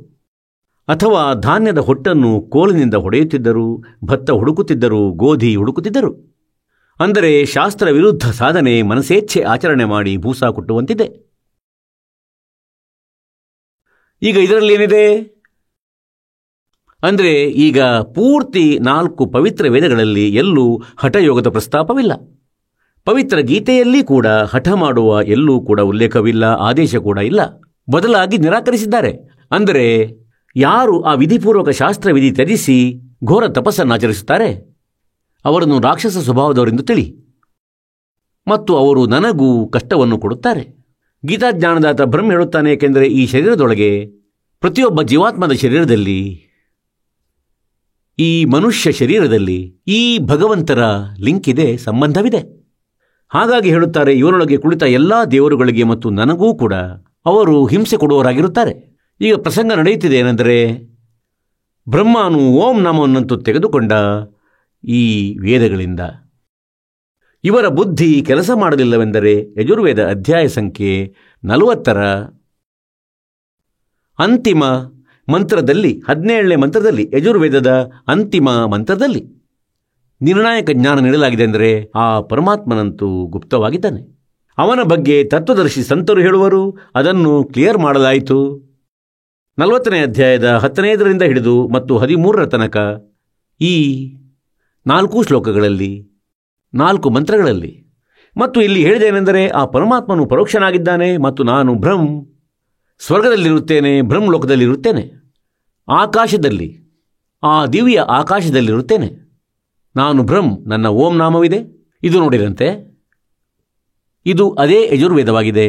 ಅಥವಾ ಧಾನ್ಯದ ಹೊಟ್ಟನ್ನು ಕೋಲಿನಿಂದ ಹೊಡೆಯುತ್ತಿದ್ದರು, ಭತ್ತ ಹುಡುಕುತ್ತಿದ್ದರು, ಗೋಧಿ ಹುಡುಕುತ್ತಿದ್ದರು. ಅಂದರೆ ಶಾಸ್ತ್ರ ವಿರುದ್ಧ ಸಾಧನೆ, ಮನಸೇಚ್ಛೆ ಆಚರಣೆ ಮಾಡಿ ಭೂಸ ಕುಟ್ಟುವಂತಿದೆ. ಈಗ ಇದರಲ್ಲಿ ಏನಿದೆ ಅಂದರೆ, ಈಗ ಪೂರ್ತಿ 4 ಪವಿತ್ರ ವೇದಗಳಲ್ಲಿ ಎಲ್ಲೂ ಹಠಯೋಗದ ಪ್ರಸ್ತಾಪವಿಲ್ಲ. ಪವಿತ್ರ ಗೀತೆಯಲ್ಲಿ ಕೂಡ ಹಠ ಮಾಡುವ ಎಲ್ಲೂ ಕೂಡ ಉಲ್ಲೇಖವಿಲ್ಲ, ಆದೇಶ ಕೂಡ ಇಲ್ಲ. ಬದಲಾಗಿ ನಿರಾಕರಿಸಿದ್ದಾರೆ. ಅಂದರೆ ಯಾರು ಆ ವಿಧಿಪೂರ್ವಕ ಶಾಸ್ತ್ರವಿಧಿ ತ್ಯಜಿಸಿ ಘೋರ ತಪಸ್ಸನ್ನಾಚರಿಸುತ್ತಾರೆ ಅವರನ್ನು ರಾಕ್ಷಸ ಸ್ವಭಾವದವರೆಂದು ತಿಳಿ, ಮತ್ತು ಅವರು ನನಗೂ ಕಷ್ಟವನ್ನು ಕೊಡುತ್ತಾರೆ. ಗೀತಾಜ್ಞಾನದಾತ ಬ್ರಹ್ಮ ಹೇಳುತ್ತಾನೆ, ಏಕೆಂದರೆ ಈ ಶರೀರದೊಳಗೆ ಪ್ರತಿಯೊಬ್ಬ ಜೀವಾತ್ಮದ ಶರೀರದಲ್ಲಿ, ಈ ಮನುಷ್ಯ ಶರೀರದಲ್ಲಿ ಈ ಭಗವಂತರ ಲಿಂಕ್ ಇದೆ, ಸಂಬಂಧವಿದೆ. ಹಾಗಾಗಿ ಹೇಳುತ್ತಾರೆ, ಇವರೊಳಗೆ ಕುಳಿತ ಎಲ್ಲ ದೇವರುಗಳಿಗೆ ಮತ್ತು ನನಗೂ ಕೂಡ ಅವರು ಹಿಂಸೆ ಕೊಡುವವರಾಗಿರುತ್ತಾರೆ. ಈಗ ಪ್ರಸಂಗ ನಡೆಯುತ್ತಿದೆ ಏನೆಂದರೆ, ಬ್ರಹ್ಮನು ಓಂ ನಾಮವನ್ನಂತೂ ತೆಗೆದುಕೊಂಡ ಈ ವೇದಗಳಿಂದ ಇವರ ಬುದ್ಧಿ ಕೆಲಸ ಮಾಡಲಿಲ್ಲವೆಂದರೆ ಯಜುರ್ವೇದ ಅಧ್ಯಾಯ ಸಂಖ್ಯೆ 40 ಅಂತಿಮ ಮಂತ್ರದಲ್ಲಿ, 17ನೇ ಮಂತ್ರದಲ್ಲಿ, ಯಜುರ್ವೇದದ ಅಂತಿಮ ಮಂತ್ರದಲ್ಲಿ ನಿರ್ಣಾಯಕ ಜ್ಞಾನ ನೀಡಲಾಗಿದೆ. ಅಂದರೆ ಆ ಪರಮಾತ್ಮನಂತೂ ಗುಪ್ತವಾಗಿದ್ದಾನೆ. ಅವನ ಬಗ್ಗೆ ತತ್ವದರ್ಶಿ ಸಂತರು ಹೇಳುವರು, ಅದನ್ನು ಕ್ಲಿಯರ್ ಮಾಡಲಾಯಿತು. 40ನೇ ಅಧ್ಯಾಯದ 15ರಿಂದ ಹಿಡಿದು ಮತ್ತು 13ರ ತನಕ ಈ 4 ಶ್ಲೋಕಗಳಲ್ಲಿ, 4 ಮಂತ್ರಗಳಲ್ಲಿ. ಮತ್ತು ಇಲ್ಲಿ ಹೇಳಿದೇನೆಂದರೆ, ಆ ಪರಮಾತ್ಮನು ಪರೋಕ್ಷನಾಗಿದ್ದಾನೆ ಮತ್ತು ನಾನು ಬ್ರಹ್ಮ್ ಸ್ವರ್ಗದಲ್ಲಿರುತ್ತೇನೆ, ಬ್ರಹ್ಮ ಲೋಕದಲ್ಲಿರುತ್ತೇನೆ, ಆಕಾಶದಲ್ಲಿ, ಆ ದಿವ್ಯ ಆಕಾಶದಲ್ಲಿರುತ್ತೇನೆ. ನಾನು ಬ್ರಹ್ಮ್, ನನ್ನ ಓಂ ನಾಮವಿದೆ. ಇದು ನೋಡಿರಂತೆ, ಇದು ಅದೇ ಯಜುರ್ವೇದವಾಗಿದೆ.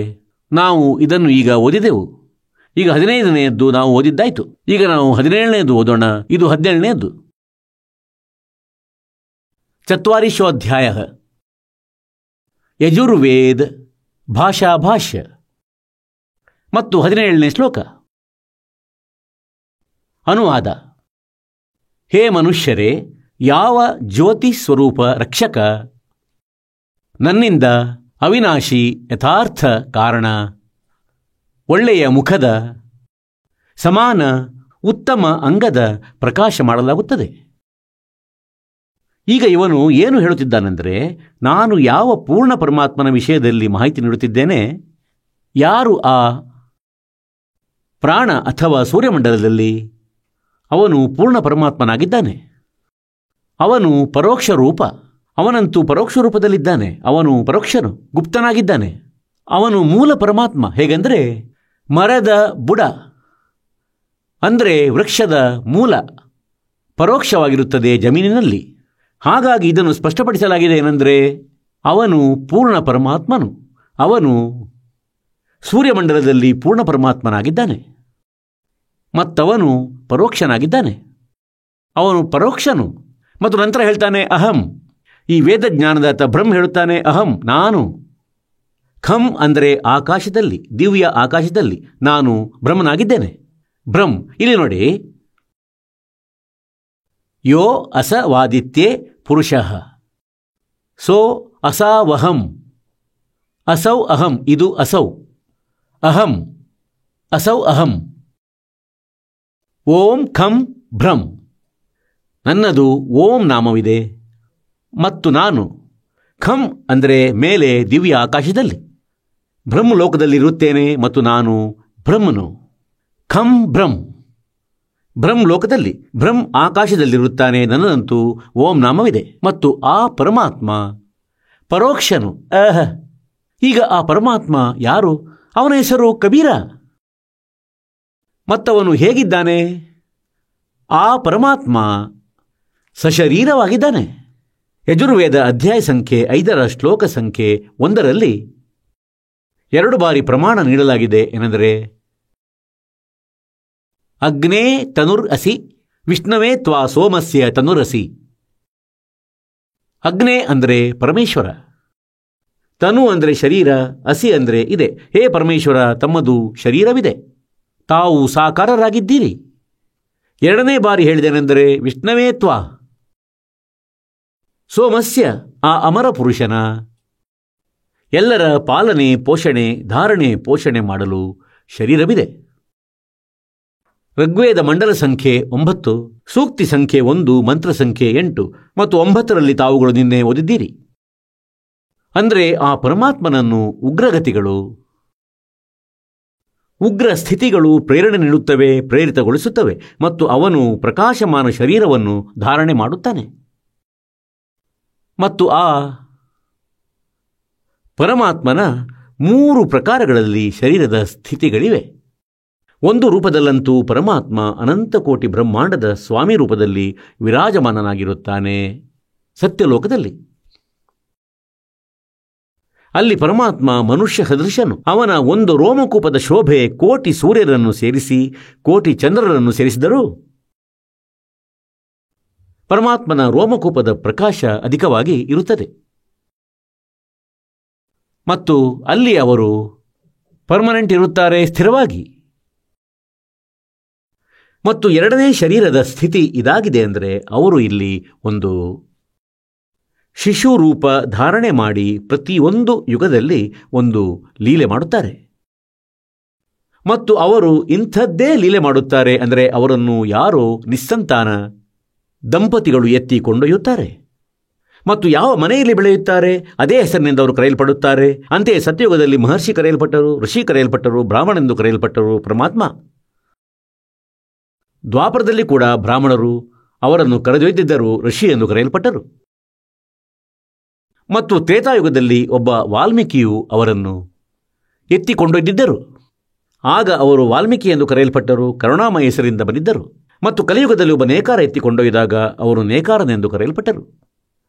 ನಾವು ಇದನ್ನು ಈಗ ಓದಿದೆವು. ಈಗ 15ನೇಯದ್ದು ನಾವು ಓದಿದ್ದಾಯಿತು. ಈಗ ನಾವು 17ನೇದು ಓದೋಣ. ಇದು 17ನೇದ್ದು. ಚತ್ವಾರಿಶೋಧ್ಯಾಯ ಯಜುರ್ವೇದ ಭಾಷಾಭಾಷ್ಯ ಮತ್ತು 17ನೇ ಶ್ಲೋಕ. ಅನುವಾದ. ಹೇ ಮನುಷ್ಯರೇ, ಯಾವ ಜ್ಯೋತಿ ಸ್ವರೂಪ ರಕ್ಷಕ, ನನ್ನಿಂದ ಅವಿನಾಶಿ ಯಥಾರ್ಥ ಕಾರಣ, ಒಳ್ಳೆಯ ಮುಖದ ಸಮಾನ ಉತ್ತಮ ಅಂಗದ ಪ್ರಕಾಶ ಮಾಡಲಾಗುತ್ತದೆ. ಈಗ ಇವನು ಏನು ಹೇಳುತ್ತಿದ್ದಾನೆಂದರೆ, ನಾನು ಯಾವ ಪೂರ್ಣ ಪರಮಾತ್ಮನ ವಿಷಯದಲ್ಲಿ ಮಾಹಿತಿ ನೀಡುತ್ತಿದ್ದೇನೆ, ಯಾರು ಆ ಪ್ರಾಣ ಅಥವಾ ಸೂರ್ಯಮಂಡಲದಲ್ಲಿ ಅವನು ಪೂರ್ಣ ಪರಮಾತ್ಮನಾಗಿದ್ದಾನೆ. ಅವನು ಪರೋಕ್ಷ ರೂಪ, ಅವನಂತೂ ಪರೋಕ್ಷ ರೂಪದಲ್ಲಿದ್ದಾನೆ. ಅವನು ಪರೋಕ್ಷನು, ಗುಪ್ತನಾಗಿದ್ದಾನೆ. ಅವನು ಮೂಲ ಪರಮಾತ್ಮ. ಹೇಗೆಂದರೆ, ಮರದ ಬುಡ ಅಂದರೆ ವೃಕ್ಷದ ಮೂಲ ಪರೋಕ್ಷವಾಗಿರುತ್ತದೆ ಜಮೀನಿನಲ್ಲಿ. ಹಾಗಾಗಿ ಇದನ್ನು ಸ್ಪಷ್ಟಪಡಿಸಲಾಗಿದೆ ಏನೆಂದರೆ, ಅವನು ಪೂರ್ಣ ಪರಮಾತ್ಮನು. ಅವನು ಸೂರ್ಯಮಂಡಲದಲ್ಲಿ ಪೂರ್ಣ ಪರಮಾತ್ಮನಾಗಿದ್ದಾನೆ ಮತ್ತವನು ಪರೋಕ್ಷನಾಗಿದ್ದಾನೆ. ಅವನು ಪರೋಕ್ಷನು. ಮತ್ತು ನಂತರ ಹೇಳ್ತಾನೆ ಅಹಂ. ಈ ವೇದಜ್ಞಾನದಾತ ಬ್ರಹ್ಮ ಹೇಳುತ್ತಾನೆ, ಅಹಂ, ನಾನು. ಖಂ ಅಂದರೆ ಆಕಾಶದಲ್ಲಿ, ದಿವ್ಯ ಆಕಾಶದಲ್ಲಿ ನಾನು ಬ್ರಹ್ಮನಾಗಿದ್ದೇನೆ. ಬ್ರಹ್ಮ್. ಇಲ್ಲಿ ನೋಡಿ, ಯೋ ಅಸವಾದಿತ್ಯೆ ಪುರುಷಃ ಸೋ ಅಸಾವಹಂ. ಅಸೌ ಅಹಂ, ಇದು ಅಸೌ. ಅಹಂ, ಅಸೌ ಅಹಂ. ಓಂ ಖಂ ಭ್ರಂ. ನನ್ನದು ಓಂ ನಾಮವಿದೆ ಮತ್ತು ನಾನು. ಖಂ ಅಂದರೆ ಮೇಲೆ ದಿವ್ಯ ಆಕಾಶದಲ್ಲಿ, ಬ್ರಹ್ಮಲೋಕದಲ್ಲಿರುತ್ತೇನೆ ಮತ್ತು ನಾನು ಬ್ರಹ್ಮನು. ಖಂ ಬ್ರಹ್ಮ್, ಬ್ರಹ್ಮ ಲೋಕದಲ್ಲಿ, ಬ್ರಹ್ಮ ಆಕಾಶದಲ್ಲಿರುತ್ತಾನೆ. ನನ್ನದಂತೂ ಓಂ ನಾಮವಿದೆ ಮತ್ತು ಆ ಪರಮಾತ್ಮ ಪರೋಕ್ಷನು. ಈಗ ಆ ಪರಮಾತ್ಮ ಯಾರು? ಅವನ ಹೆಸರು ಕಬೀರ. ಮತ್ತವನು ಹೇಗಿದ್ದಾನೆ? ಆ ಪರಮಾತ್ಮ ಸಶರೀರವಾಗಿದ್ದಾನೆ. ಯಜುರ್ವೇದ ಅಧ್ಯಾಯ ಸಂಖ್ಯೆ 5 ಶ್ಲೋಕ ಸಂಖ್ಯೆ 1 2 ಬಾರಿ ಪ್ರಮಾಣ ನೀಡಲಾಗಿದೆ. ಏನೆಂದರೆ, ಅಗ್ನೇ ತನುರ್ ಅಸಿ ವಿಷ್ಣವೇ ತ್ವಾ ಸೋಮಸ್ಯ ತನುರಸಿ. ಅಗ್ನೇ ಅಂದರೆ ಪರಮೇಶ್ವರ, ತನು ಅಂದರೆ ಶರೀರ, ಅಸಿ ಅಂದರೆ ಇದೆ. ಹೇ ಪರಮೇಶ್ವರ, ತಮ್ಮದು ಶರೀರವಿದೆ, ತಾವು ಸಾಕಾರರಾಗಿದ್ದೀರಿ. 2ನೇ ಬಾರಿ ಹೇಳಿದೇನೆಂದರೆ, ವಿಷ್ಣವೇ ತ್ವಾ ಸೋಮಸ್ಯ, ಆ ಅಮರ ಪುರುಷನ ಎಲ್ಲರ ಪಾಲನೆ ಪೋಷಣೆ ಧಾರಣೆ ಪೋಷಣೆ ಮಾಡಲು ಶರೀರವಿದೆ. ಋಗ್ವೇದ ಮಂಡಲ ಸಂಖ್ಯೆ 9, ಸೂಕ್ತಿ ಸಂಖ್ಯೆ 1, ಮಂತ್ರ ಸಂಖ್ಯೆ 8 ಮತ್ತು 9ರಲ್ಲಿ ತಾವುಗಳು ನಿನ್ನೆ ಓದಿದ್ದೀರಿ. ಅಂದರೆ ಆ ಪರಮಾತ್ಮನನ್ನು ಉಗ್ರಗತಿಗಳು, ಉಗ್ರ ಸ್ಥಿತಿಗಳು ಪ್ರೇರಣೆ ನೀಡುತ್ತವೆ, ಪ್ರೇರಿತಗೊಳಿಸುತ್ತವೆ ಮತ್ತು ಅವನು ಪ್ರಕಾಶಮಾನ ಶರೀರವನ್ನು ಧಾರಣೆ ಮಾಡುತ್ತಾನೆ. ಮತ್ತು ಆ ಪರಮಾತ್ಮನ 3 ಪ್ರಕಾರಗಳಲ್ಲಿ ಶರೀರದ ಸ್ಥಿತಿಗಳಿವೆ. ಒಂದು ರೂಪದಲ್ಲಂತೂ ಪರಮಾತ್ಮ ಅನಂತಕೋಟಿ ಬ್ರಹ್ಮಾಂಡದ ಸ್ವಾಮಿ ರೂಪದಲ್ಲಿ ವಿರಾಜಮಾನನಾಗಿರುತ್ತಾನೆ ಸತ್ಯಲೋಕದಲ್ಲಿ. ಅಲ್ಲಿ ಪರಮಾತ್ಮ ಮನುಷ್ಯ ಸದೃಶನು. ಅವನ ಒಂದು ರೋಮಕೂಪದ ಶೋಭೆ ಕೋಟಿ ಸೂರ್ಯರನ್ನು ಸೇರಿಸಿ ಕೋಟಿ ಚಂದ್ರರನ್ನು ಸೇರಿಸಿದರೂ ಪರಮಾತ್ಮನ ರೋಮಕೂಪದ ಪ್ರಕಾಶ ಅಧಿಕವಾಗಿ ಇರುತ್ತದೆ. ಮತ್ತು ಅಲ್ಲಿ ಅವರು ಪರ್ಮನೆಂಟ್ ಇರುತ್ತಾರೆ, ಸ್ಥಿರವಾಗಿ. ಮತ್ತು 2ನೇ ಶರೀರದ ಸ್ಥಿತಿ ಇದಾಗಿದೆ ಅಂದರೆ, ಅವರು ಇಲ್ಲಿ ಒಂದು ಶಿಶು ರೂಪ ಧಾರಣೆ ಮಾಡಿ ಪ್ರತಿಯೊಂದು ಯುಗದಲ್ಲಿ ಒಂದು ಲೀಲೆ ಮಾಡುತ್ತಾರೆ. ಮತ್ತು ಅವರು ಇಂಥದ್ದೇ ಲೀಲೆ ಮಾಡುತ್ತಾರೆ ಅಂದರೆ, ಅವರನ್ನು ಯಾರೋ ನಿಸ್ಸಂತಾನ ದಂಪತಿಗಳು ಎತ್ತಿ ಕೊಂಡೊಯ್ಯುತ್ತಾರೆ. ಮತ್ತು ಯಾವ ಮನೆಯಲ್ಲಿ ಬೆಳೆಯುತ್ತಾರೆ ಅದೇ ಹೆಸರಿನಿಂದ ಅವರು ಕರೆಯಲ್ಪಡುತ್ತಾರೆ. ಅಂತೆಯೇ ಸತ್ಯಯುಗದಲ್ಲಿ ಮಹರ್ಷಿ ಕರೆಯಲ್ಪಟ್ಟರು, ಋಷಿ ಕರೆಯಲ್ಪಟ್ಟರು, ಬ್ರಾಹ್ಮಣೆಂದು ಕರೆಯಲ್ಪಟ್ಟರು ಪರಮಾತ್ಮ. ದ್ವಾಪರದಲ್ಲಿ ಕೂಡ ಬ್ರಾಹ್ಮಣರು ಅವರನ್ನು ಕರೆದೊಯ್ದಿದ್ದರು, ಋಷಿ ಎಂದು ಕರೆಯಲ್ಪಟ್ಟರು. ಮತ್ತು ತ್ರೇತಾಯುಗದಲ್ಲಿ ಒಬ್ಬ ವಾಲ್ಮೀಕಿಯು ಅವರನ್ನು ಎತ್ತಿಕೊಂಡೊಯ್ದಿದ್ದರು. ಆಗ ಅವರು ವಾಲ್ಮೀಕಿ ಎಂದು ಕರೆಯಲ್ಪಟ್ಟರು, ಕರುಣಾಮಯ ಹೆಸರಿಂದ ಬಂದಿದ್ದರು. ಮತ್ತು ಕಲಿಯುಗದಲ್ಲಿ ಒಬ್ಬ ನೇಕಾರ ಎತ್ತಿಕೊಂಡೊಯ್ದಾಗ ಅವರು ನೇಕಾರನೆಂದು ಕರೆಯಲ್ಪಟ್ಟರು.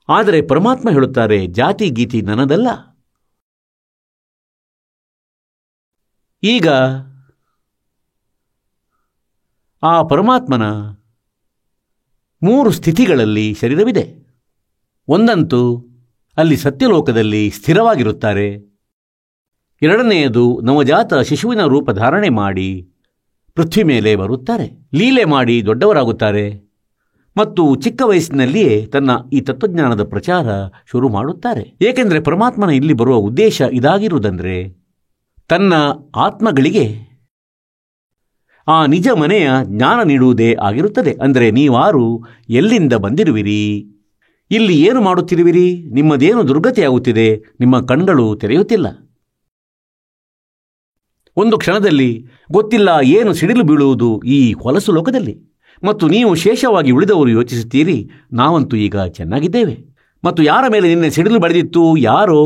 ಆದರೆ ಪರಮಾತ್ಮ ಹೇಳುತ್ತಾರೆ, ಜಾತಿ ಗೀತಿ ನನ್ನದಲ್ಲ. ಈಗ ಆ ಪರಮಾತ್ಮನ 3 ಸ್ಥಿತಿಗಳಲ್ಲಿ ಶರೀರವಿದೆ. ಒಂದಂತೂ ಅಲ್ಲಿ ಸತ್ಯಲೋಕದಲ್ಲಿ ಸ್ಥಿರವಾಗಿರುತ್ತಾರೆ. 2ನೆಯದು ನವಜಾತ ಶಿಶುವಿನ ರೂಪ ಧಾರಣೆ ಮಾಡಿ ಪೃಥ್ವಿ ಮೇಲೆ ಬರುತ್ತಾರೆ, ಲೀಲೆ ಮಾಡಿ ದೊಡ್ಡವರಾಗುತ್ತಾರೆ. ಮತ್ತು ಚಿಕ್ಕ ವಯಸ್ಸಿನಲ್ಲಿಯೇ ತನ್ನ ಈ ತತ್ವಜ್ಞಾನದ ಪ್ರಚಾರ ಶುರು ಮಾಡುತ್ತಾರೆ. ಏಕೆಂದರೆ ಪರಮಾತ್ಮನ ಇಲ್ಲಿ ಬರುವ ಉದ್ದೇಶ ಇದಾಗಿರುವುದಂದರೆ, ತನ್ನ ಆತ್ಮಗಳಿಗೆ ಆ ನಿಜ ಮನೆಯ ಜ್ಞಾನ ನೀಡುವುದೇ ಆಗಿರುತ್ತದೆ. ಅಂದರೆ ನೀವಾರು ಎಲ್ಲಿಂದ ಬಂದಿರುವಿರಿ, ಇಲ್ಲಿ ಏನು ಮಾಡುತ್ತಿರುವಿರಿ, ನಿಮ್ಮದೇನು ದುರ್ಗತಿಯಾಗುತ್ತಿದೆ, ನಿಮ್ಮ ಕಣ್ಗಳು ತೆರೆಯುತ್ತಿಲ್ಲ. ಒಂದು ಕ್ಷಣದಲ್ಲಿ ಗೊತ್ತಿಲ್ಲ ಏನು ಸಿಡಿಲು ಬೀಳುವುದು ಈ ಹೊಲಸು ಲೋಕದಲ್ಲಿ. ಮತ್ತು ನೀವು ಶೇಷವಾಗಿ ಉಳಿದವರು ಯೋಚಿಸುತ್ತೀರಿ, ನಾವಂತೂ ಈಗ ಚೆನ್ನಾಗಿದ್ದೇವೆ. ಮತ್ತು ಯಾರ ಮೇಲೆ ನಿನ್ನೆ ಸಿಡಿಲು ಬಡಿದಿತ್ತು, ಯಾರೋ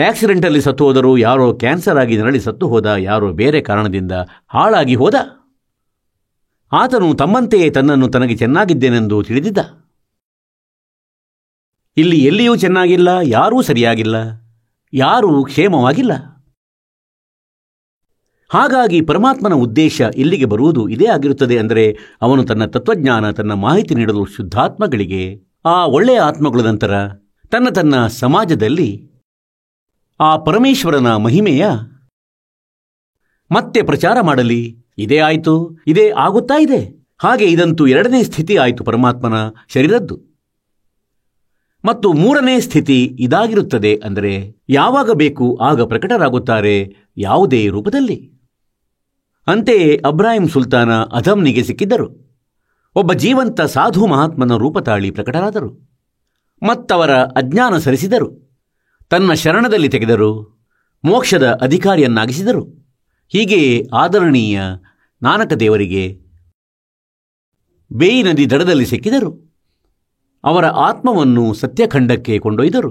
ಆಕ್ಸಿಡೆಂಟಲ್ಲಿ ಸತ್ತು ಹೋದರು, ಯಾರೋ ಕ್ಯಾನ್ಸರ್ ಆಗಿ ನರಳಿ ಸತ್ತು ಹೋದ, ಯಾರೋ ಬೇರೆ ಕಾರಣದಿಂದ ಹಾಳಾಗಿ ಹೋದ. ಆತನು ತಮ್ಮಂತೆಯೇ ತನ್ನನ್ನು ತನಗೆ ಚೆನ್ನಾಗಿದ್ದೇನೆಂದು ತಿಳಿದಿದ್ದ. ಇಲ್ಲಿ ಎಲ್ಲಿಯೂ ಚೆನ್ನಾಗಿಲ್ಲ, ಯಾರೂ ಸರಿಯಾಗಿಲ್ಲ, ಯಾರೂ ಕ್ಷೇಮವಾಗಿಲ್ಲ. ಹಾಗಾಗಿ ಪರಮಾತ್ಮನ ಉದ್ದೇಶ ಇಲ್ಲಿಗೆ ಬರುವುದು ಇದೇ ಆಗಿರುತ್ತದೆ. ಅಂದರೆ ಅವನು ತನ್ನ ತತ್ವಜ್ಞಾನ, ತನ್ನ ಮಾಹಿತಿ ನೀಡಲು ಶುದ್ಧಾತ್ಮಗಳಿಗೆ, ಆ ಒಳ್ಳೆಯ ಆತ್ಮಗಳ ನಂತರ ತನ್ನ ಸಮಾಜದಲ್ಲಿ ಆ ಪರಮೇಶ್ವರನ ಮಹಿಮೆಯ ಮತ್ತೆ ಪ್ರಚಾರ ಮಾಡಲಿ. ಇದೇ ಆಯಿತು, ಇದೇ ಆಗುತ್ತಾ ಇದೆ. ಹಾಗೆ ಇದಂತೂ 2ನೇ ಸ್ಥಿತಿ ಆಯಿತು ಪರಮಾತ್ಮನ ಶರೀರದ್ದು. ಮತ್ತು 3ನೇ ಸ್ಥಿತಿ ಇದಾಗಿರುತ್ತದೆ. ಅಂದರೆ ಯಾವಾಗ ಬೇಕು ಆಗ ಪ್ರಕಟರಾಗುತ್ತಾರೆ, ಯಾವುದೇ ರೂಪದಲ್ಲಿ. ಅಂತೆಯೇ ಅಬ್ರಾಹಿಂ ಸುಲ್ತಾನ ಅಧಮ್ನಿಗೆ ಸಿಕ್ಕಿದ್ದರು. ಒಬ್ಬ ಜೀವಂತ ಸಾಧು ಮಹಾತ್ಮನ ರೂಪ ತಾಳಿ ಪ್ರಕಟರಾದರು. ಮತ್ತವರ ಅಜ್ಞಾನ ಸರಿಸಿದರು, ತನ್ನ ಶರಣದಲ್ಲಿ ತೆಗೆದರು, ಮೋಕ್ಷದ ಅಧಿಕಾರಿಯನ್ನಾಗಿಸಿದರು. ಹೀಗೆಯೇ ಆದರಣೀಯ ನಾನಕ ದೇವರಿಗೆ ಬೇಯಿ ನದಿ ದಡದಲ್ಲಿ ಸಿಕ್ಕಿದರು. ಅವರ ಆತ್ಮವನ್ನು ಸತ್ಯಖಂಡಕ್ಕೆ ಕೊಂಡೊಯ್ದರು.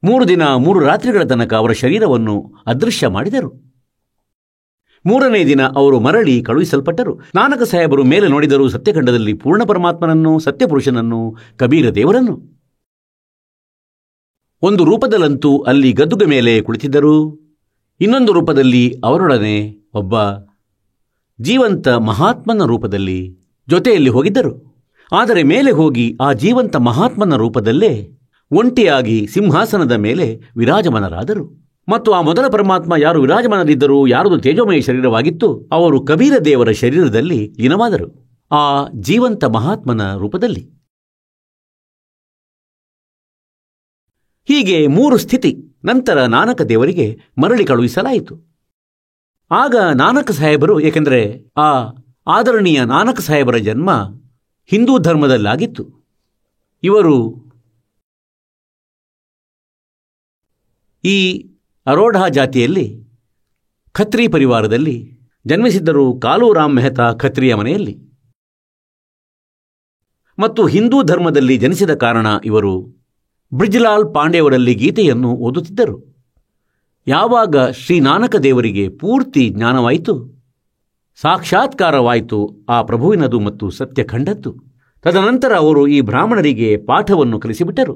3 ದಿನ 3 ರಾತ್ರಿಗಳ ತನಕ ಅವರ ಶರೀರವನ್ನು ಅದೃಶ್ಯ ಮಾಡಿದರು. 3ನೇ ದಿನ ಅವರು ಮರಳಿ ಕಳುಹಿಸಲ್ಪಟ್ಟರು. ನಾನಕ ಸಾಹೇಬರು ಮೇಲೆ ನೋಡಿದರು ಸತ್ಯಖಂಡದಲ್ಲಿ ಪೂರ್ಣ ಪರಮಾತ್ಮನನ್ನು, ಸತ್ಯಪುರುಷನನ್ನು, ಕಬೀರ ದೇವರನ್ನು. ಒಂದು ರೂಪದಲ್ಲಂತೂ ಅಲ್ಲಿ ಗದ್ದುಗೆ ಮೇಲೆ ಕುಳಿತಿದ್ದರು. ಇನ್ನೊಂದು ರೂಪದಲ್ಲಿ ಅವರೊಡನೆ ಒಬ್ಬ ಜೀವಂತ ಮಹಾತ್ಮನ ರೂಪದಲ್ಲಿ ಜೊತೆಯಲ್ಲಿ ಹೋಗಿದ್ದರು. ಆದರೆ ಮೇಲೆ ಹೋಗಿ ಆ ಜೀವಂತ ಮಹಾತ್ಮನ ರೂಪದಲ್ಲೇ ಒಂಟಿಯಾಗಿ ಸಿಂಹಾಸನದ ಮೇಲೆ ವಿರಾಜಮಾನರಾದರು. ಮತ್ತು ಆ ಮೊದಲ ಪರಮಾತ್ಮ ಯಾರು ವಿರಾಜಮಾನದಿದ್ದರೂ, ಯಾರದು ತೇಜೋಮಯ ಶರೀರವಾಗಿತ್ತು, ಅವರು ಕಬೀರ ದೇವರ ಶರೀರದಲ್ಲಿ ಲೀನವಾದರು, ಆ ಜೀವಂತ ಮಹಾತ್ಮನ ರೂಪದಲ್ಲಿ. ಹೀಗೆ 3 ಸ್ಥಿತಿ ನಂತರ ನಾನಕ ದೇವರಿಗೆ ಮರಳಿ ಕಳುಹಿಸಲಾಯಿತು. ಆಗ ನಾನಕ ಸಾಹೇಬರು, ಏಕೆಂದರೆ ಆ ಆದರಣೀಯ ನಾನಕ ಸಾಹೇಬರ ಜನ್ಮ ಹಿಂದೂ ಧರ್ಮದಲ್ಲಾಗಿತ್ತು, ಇವರು ಈ ಅರೋಢಾ ಜಾತಿಯಲ್ಲಿ ಖತ್ರಿ ಪರಿವಾರದಲ್ಲಿ ಜನ್ಮಿಸಿದ್ದರು. ಕಾಲೂರಾಮ್ ಮೆಹ್ತಾ ಖತ್ರಿಯ ಮನೆಯಲ್ಲಿ. ಮತ್ತು ಹಿಂದೂ ಧರ್ಮದಲ್ಲಿ ಜನಿಸಿದ ಕಾರಣ ಇವರು ಬ್ರಿಜ್ಲಾಲ್ ಪಾಂಡೆಯವರಲ್ಲಿ ಗೀತೆಯನ್ನು ಓದುತ್ತಿದ್ದರು. ಯಾವಾಗ ಶ್ರೀ ನಾನಕ ದೇವರಿಗೆ ಪೂರ್ತಿ ಜ್ಞಾನವಾಯಿತು, ಸಾಕ್ಷಾತ್ಕಾರವಾಯಿತು ಆ ಪ್ರಭುವಿನದು ಮತ್ತು ಸತ್ಯ ಕಂಡದ್ದು, ತದನಂತರ ಅವರು ಈ ಬ್ರಾಹ್ಮಣರಿಗೆ ಪಾಠವನ್ನು ಕಲಿಸಿಬಿಟ್ಟರು.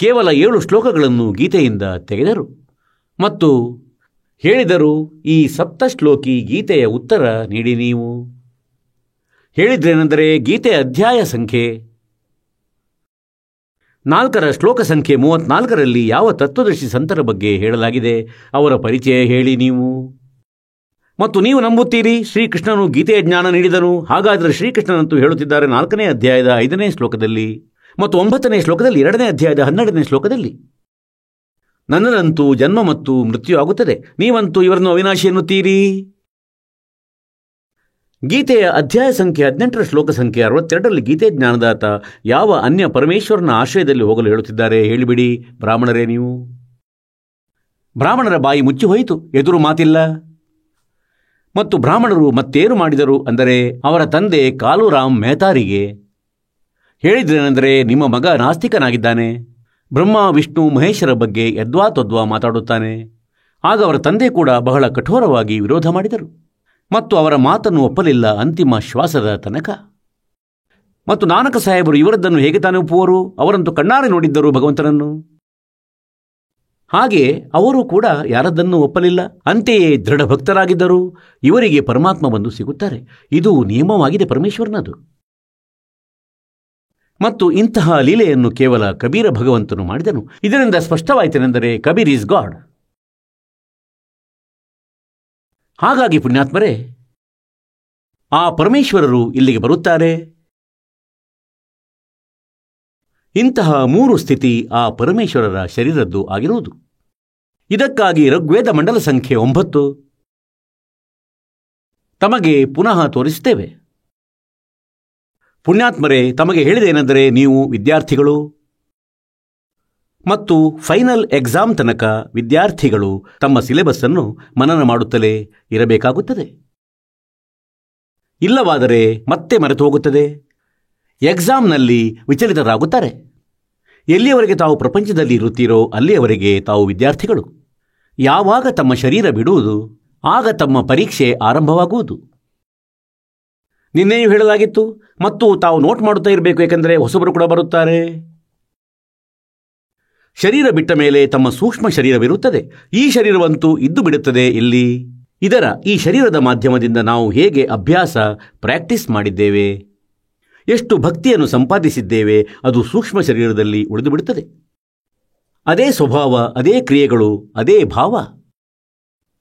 ಕೇವಲ 7 ಶ್ಲೋಕಗಳನ್ನು ಗೀತೆಯಿಂದ ತೆಗೆದರು ಮತ್ತು ಹೇಳಿದರು, ಈ 7 ಶ್ಲೋಕಿ ಗೀತೆಯ ಉತ್ತರ ನೀಡಿ. ನೀವು ಹೇಳಿದ್ರೇನೆಂದರೆ, ಗೀತೆಯ ಅಧ್ಯಾಯ ಸಂಖ್ಯೆ 4ರ ಶ್ಲೋಕ ಸಂಖ್ಯೆ 34ರಲ್ಲಿ ಯಾವ ತತ್ವದರ್ಶಿ ಸಂತರ ಬಗ್ಗೆ ಹೇಳಲಾಗಿದೆ, ಅವರ ಪರಿಚಯ ಹೇಳಿ ನೀವು. ಮತ್ತು ನೀವು ನಂಬುತ್ತೀರಿ ಶ್ರೀಕೃಷ್ಣನು ಗೀತೆಯ ಜ್ಞಾನ ನೀಡಿದನು. ಹಾಗಾದರೆ ಶ್ರೀಕೃಷ್ಣನಂತೂ ಹೇಳುತ್ತಿದ್ದಾರೆ 4ನೇ ಅಧ್ಯಾಯದ 5ನೇ ಶ್ಲೋಕದಲ್ಲಿ ಮತ್ತು 9ನೇ ಶ್ಲೋಕದಲ್ಲಿ, 2ನೇ ಅಧ್ಯಾಯದ 12ನೇ ಶ್ಲೋಕದಲ್ಲಿ, ನನ್ನದಂತೂ ಜನ್ಮ ಮತ್ತು ಮೃತ್ಯು ಆಗುತ್ತದೆ, ನೀವಂತೂ ಇವರನ್ನು ಅವಿನಾಶಿ ಎನ್ನುತ್ತೀರಿ. ಗೀತೆಯ ಅಧ್ಯಾಯ ಸಂಖ್ಯೆ 18ರ ಶ್ಲೋಕ ಸಂಖ್ಯೆ 62ರಲ್ಲಿ ಗೀತೆ ಜ್ಞಾನದಾತ ಯಾವ ಅನ್ಯ ಪರಮೇಶ್ವರನ ಆಶ್ರಯದಲ್ಲಿ ಹೋಗಲು ಹೇಳುತ್ತಿದ್ದಾರೆ, ಹೇಳಿಬಿಡಿ ಬ್ರಾಹ್ಮಣರೇ ನೀವು. ಬ್ರಾಹ್ಮಣರ ಬಾಯಿ ಮುಚ್ಚಿ ಹೋಯಿತು, ಎದುರು ಮಾತಿಲ್ಲ. ಮತ್ತು ಬ್ರಾಹ್ಮಣರು ಮತ್ತೇನು ಮಾಡಿದರು ಅಂದರೆ, ಅವರ ತಂದೆ ಕಾಲೂರಾಮ್ ಮೆಹ್ತಾರಿಗೆ ಹೇಳಿದ್ರೇನೆಂದರೆ, ನಿಮ್ಮ ಮಗ ನಾಸ್ತಿಕನಾಗಿದ್ದಾನೆ, ಬ್ರಹ್ಮ ವಿಷ್ಣು ಮಹೇಶರ ಬಗ್ಗೆ ಯದ್ವಾ ತದ್ವಾ ಮಾತಾಡುತ್ತಾನೆ. ಆಗ ಅವರ ತಂದೆ ಕೂಡ ಬಹಳ ಕಠೋರವಾಗಿ ವಿರೋಧ ಮಾಡಿದರು ಮತ್ತು ಅವರ ಮಾತನ್ನು ಒಪ್ಪಲಿಲ್ಲ ಅಂತಿಮ ಶ್ವಾಸದ ತನಕ. ಮತ್ತು ನಾನಕ ಸಾಹೇಬರು ಇವರದ್ದನ್ನು ಹೇಗೆ ತಾನೇ ಒಪ್ಪುವರು, ಅವರಂತೂ ಕಣ್ಣಾರೆ ನೋಡಿದ್ದರು ಭಗವಂತನನ್ನು. ಹಾಗೆ ಅವರು ಕೂಡ ಯಾರದ್ದನ್ನು ಒಪ್ಪಲಿಲ್ಲ, ಅಂತೆಯೇ ದೃಢ ಭಕ್ತರಾಗಿದ್ದರು. ಇವರಿಗೆ ಪರಮಾತ್ಮ ಬಂದು ಸಿಗುತ್ತಾರೆ, ಇದು ನಿಯಮವಾಗಿದೆ ಪರಮೇಶ್ವರನದು. ಮತ್ತು ಇಂತಹ ಲೀಲೆಯನ್ನು ಕೇವಲ ಕಬೀರ ಭಗವಂತನು ಮಾಡಿದನು. ಇದರಿಂದ ಸ್ಪಷ್ಟವಾಯಿತೆನೆಂದರೆ, ಕಬೀರ್ ಈಸ್ ಗಾಡ್. ಹಾಗಾಗಿ ಪುಣ್ಯಾತ್ಮರೇ, ಆ ಪರಮೇಶ್ವರರು ಇಲ್ಲಿಗೆ ಬರುತ್ತಾರೆ. ಇಂತಹ 3 ಸ್ಥಿತಿ ಆ ಪರಮೇಶ್ವರರ ಶರೀರದ್ದು ಆಗಿರುವುದು. ಇದಕ್ಕಾಗಿ ಋಗ್ವೇದ ಮಂಡಲ ಸಂಖ್ಯೆ 9 ತಮಗೆ ಪುನಃ ತೋರಿಸುತ್ತೇವೆ. ಪುಣ್ಯಾತ್ಮರೇ, ತಮಗೆ ಹೇಳಿದೇನೆಂದರೆ, ನೀವು ವಿದ್ಯಾರ್ಥಿಗಳು ಮತ್ತು ಫೈನಲ್ ಎಕ್ಸಾಮ್ ತನಕ ವಿದ್ಯಾರ್ಥಿಗಳು ತಮ್ಮ ಸಿಲೆಬಸ್ ಅನ್ನು ಮನನ ಮಾಡುತ್ತಲೇ ಇರಬೇಕಾಗುತ್ತದೆ. ಇಲ್ಲವಾದರೆ ಮತ್ತೆ ಮರೆತು ಹೋಗುತ್ತದೆ. ಎಕ್ಸಾಮ್ನಲ್ಲಿ ವಿಚಲಿತರಾಗುತ್ತಾರೆ. ಎಲ್ಲಿಯವರೆಗೆ ತಾವು ಪ್ರಪಂಚದಲ್ಲಿ ಇರುತ್ತೀರೋ ಅಲ್ಲಿಯವರೆಗೆ ತಾವು ವಿದ್ಯಾರ್ಥಿಗಳು. ಯಾವಾಗ ತಮ್ಮ ಶರೀರ ಬಿಡುವುದು, ಆಗ ತಮ್ಮ ಪರೀಕ್ಷೆ ಆರಂಭವಾಗುವುದು. ನಿನ್ನೆಯೂ ಹೇಳಲಾಗಿತ್ತು. ಮತ್ತು ತಾವು ನೋಟ್ ಮಾಡುತ್ತಾ ಇರಬೇಕು, ಏಕೆಂದರೆ ಹೊಸಬರು ಕೂಡ ಬರುತ್ತಾರೆ. ಶರೀರ ಬಿಟ್ಟ ಮೇಲೆ ತಮ್ಮ ಸೂಕ್ಷ್ಮ ಶರೀರವಿರುತ್ತದೆ. ಈ ಶರೀರವಂತೂ ಇದ್ದು ಬಿಡುತ್ತದೆ ಇಲ್ಲಿ. ಈ ಶರೀರದ ಮಾಧ್ಯಮದಿಂದ ನಾವು ಹೇಗೆ ಅಭ್ಯಾಸ ಪ್ರಾಕ್ಟೀಸ್ ಮಾಡಿದ್ದೇವೆ, ಎಷ್ಟು ಭಕ್ತಿಯನ್ನು ಸಂಪಾದಿಸಿದ್ದೇವೆ, ಅದು ಸೂಕ್ಷ್ಮ ಶರೀರದಲ್ಲಿ ಉಳಿದು ಬಿಡುತ್ತದೆ. ಅದೇ ಸ್ವಭಾವ, ಅದೇ ಕ್ರಿಯೆಗಳು, ಅದೇ ಭಾವ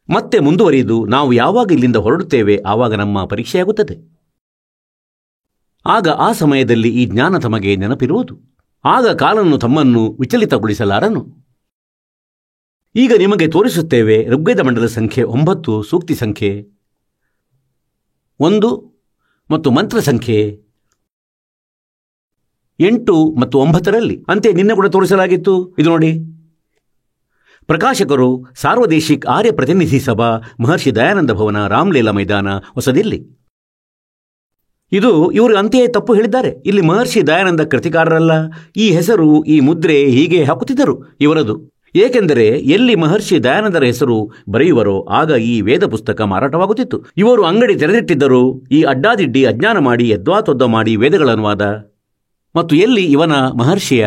ಮತ್ತೆ ಮುಂದುವರಿದು ನಾವು ಯಾವಾಗ ಇಲ್ಲಿಂದ ಹೊರಡುತ್ತೇವೆ ಆವಾಗ ನಮ್ಮ ಪರೀಕ್ಷೆಯಾಗುತ್ತದೆ. ಆಗ ಆ ಸಮಯದಲ್ಲಿ ಈ ಜ್ಞಾನ ತಮಗೆ ನೆನಪಿರುವುದು. ಆಗ ಕಾಲನ್ನು ತಮ್ಮನ್ನು ವಿಚಲಿತಗೊಳಿಸಲಾರನು. ಈಗ ನಿಮಗೆ ತೋರಿಸುತ್ತೇವೆ ಋಗ್ವೇದ ಮಂಡಲ ಸಂಖ್ಯೆ 9 ಸೂಕ್ತಿ ಸಂಖ್ಯೆ 1 ಮತ್ತು ಮಂತ್ರ ಸಂಖ್ಯೆ 8 ಮತ್ತು 9ರಲ್ಲಿ. ಅಂತೆ ನಿನ್ನೆ ಕೂಡ ತೋರಿಸಲಾಗಿತ್ತು. ಇದು ನೋಡಿ, ಪ್ರಕಾಶಕರು ಸಾರ್ವದೇಶಿಕ್ ಆರ್ಯ ಪ್ರತಿನಿಧಿ ಸಭಾ, ಮಹರ್ಷಿ ದಯಾನಂದ ಭವನ, ರಾಮಲೀಲಾ ಮೈದಾನ, ಹೊಸದಿಲ್ಲಿ. ಇದು ಇವರು ಅಂತೆಯೇ ತಪ್ಪು ಹೇಳಿದ್ದಾರೆ. ಇಲ್ಲಿ ಮಹರ್ಷಿ ದಯಾನಂದ ಕೃತಿಕಾರರಲ್ಲ. ಈ ಹೆಸರು, ಈ ಮುದ್ರೆ ಹೀಗೆ ಹಾಕುತ್ತಿದ್ದರು ಇವರದು. ಏಕೆಂದರೆ ಎಲ್ಲಿ ಮಹರ್ಷಿ ದಯಾನಂದರ ಹೆಸರು ಬರೆಯುವರೋ ಆಗ ಈ ವೇದ ಪುಸ್ತಕ ಮಾರಾಟವಾಗುತ್ತಿತ್ತು. ಇವರು ಅಂಗಡಿ ತೆರೆದಿಟ್ಟಿದ್ದರು. ಈ ಅಡ್ಡಾದಿಡ್ಡಿ ಅಜ್ಞಾನ ಮಾಡಿ ಯದ್ವಾತೊದ್ದ ಮಾಡಿ ವೇದಗಳ ಅನುವಾದ. ಮತ್ತು ಎಲ್ಲಿ ಇವನ ಮಹರ್ಷಿಯ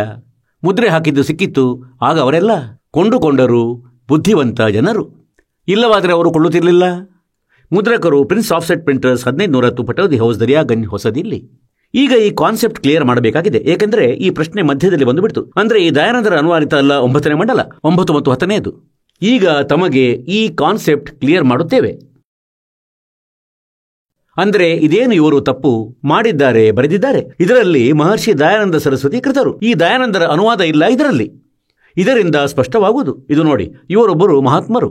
ಮುದ್ರೆ ಹಾಕಿದ್ದು ಸಿಕ್ಕಿತ್ತು. ಆಗ ಅವರೆಲ್ಲ ಕೊಂಡುಕೊಂಡರು, ಬುದ್ಧಿವಂತ ಜನರು. ಇಲ್ಲವಾದರೆ ಅವರು ಕೊಳ್ಳುತ್ತಿರಲಿಲ್ಲ. ಮುದ್ರಕರು, Prince Offset Printers, 1510 Pataudi House, Daryaganj, Hosadilli. ಈಗ ಈ ಕಾನ್ಸೆಪ್ಟ್ ಕ್ಲಿಯರ್ ಮಾಡಬೇಕಾಗಿದೆ, ಏಕೆಂದರೆ ಈ ಪ್ರಶ್ನೆ ಮಧ್ಯದಲ್ಲಿ ಬಂದುಬಿಡ್ತು. ಅಂದರೆ ಈ ದಯಾನಂದರ ಅನುವಾದಿತ ಅಲ್ಲ 9ನೇ ಮಂಡಲ, 9 ಮತ್ತು 10ನೇದು. ಈಗ ತಮಗೆ ಈ ಕಾನ್ಸೆಪ್ಟ್ ಕ್ಲಿಯರ್ ಮಾಡುತ್ತೇವೆ. ಅಂದರೆ ಇದೇನು ಇವರು ತಪ್ಪು ಮಾಡಿದ್ದಾರೆ, ಬರೆದಿದ್ದಾರೆ. ಇದರಲ್ಲಿ ಮಹರ್ಷಿ ದಯಾನಂದ ಸರಸ್ವತಿ ಕೃತರು. ಈ ದಯಾನಂದರ ಅನುವಾದ ಇಲ್ಲ ಇದರಲ್ಲಿ. ಇದರಿಂದ ಸ್ಪಷ್ಟವಾಗುವುದು. ಇದು ನೋಡಿ, ಇವರೊಬ್ಬರು ಮಹಾತ್ಮರು.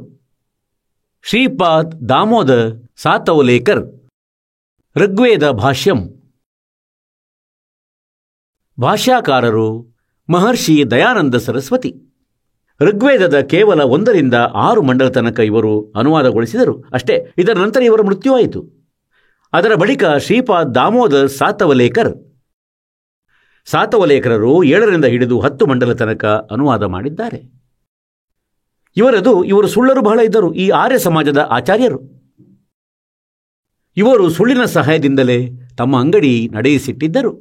ಶ್ರೀಪಾದ್ ದಾಮೋದರ್ ಸಾತವಲೇಕರ್, ಋಗ್ವೇದ ಭಾಷ್ಯಂ. ಭಾಷ್ಯಕಾರರು ಮಹರ್ಷಿ ದಯಾನಂದ ಸರಸ್ವತಿ. ಋಗ್ವೇದದ ಕೇವಲ 1 ರಿಂದ 6 ಮಂಡಲ ತನಕ ಇವರು ಅನುವಾದಗೊಳಿಸಿದರು ಅಷ್ಟೇ. ಇದರ ನಂತರ ಇವರ ಮೃತ್ಯುವಾಯಿತು. ಅದರ ಬಳಿಕ ಶ್ರೀಪಾದ್ ದಾಮೋದರ್ ಸಾತವಲೇಕರರು 7 ರಿಂದ ಹಿಡಿದು 10 ಮಂಡಲ ತನಕ ಅನುವಾದ ಮಾಡಿದ್ದಾರೆ. ಇವರು ಸುಳ್ಳರು ಬಹಳ ಇದ್ದರು. ಈ ಆರ್ಯ ಸಮಾಜದ ಆಚಾರ್ಯರು ಇವರು ಸುಳ್ಳಿನ ಸಹಾಯದಿಂದಲೇ ತಮ್ಮ ಅಂಗಡಿ ನಡೆಯಿಸಿಟ್ಟಿದ್ದರು.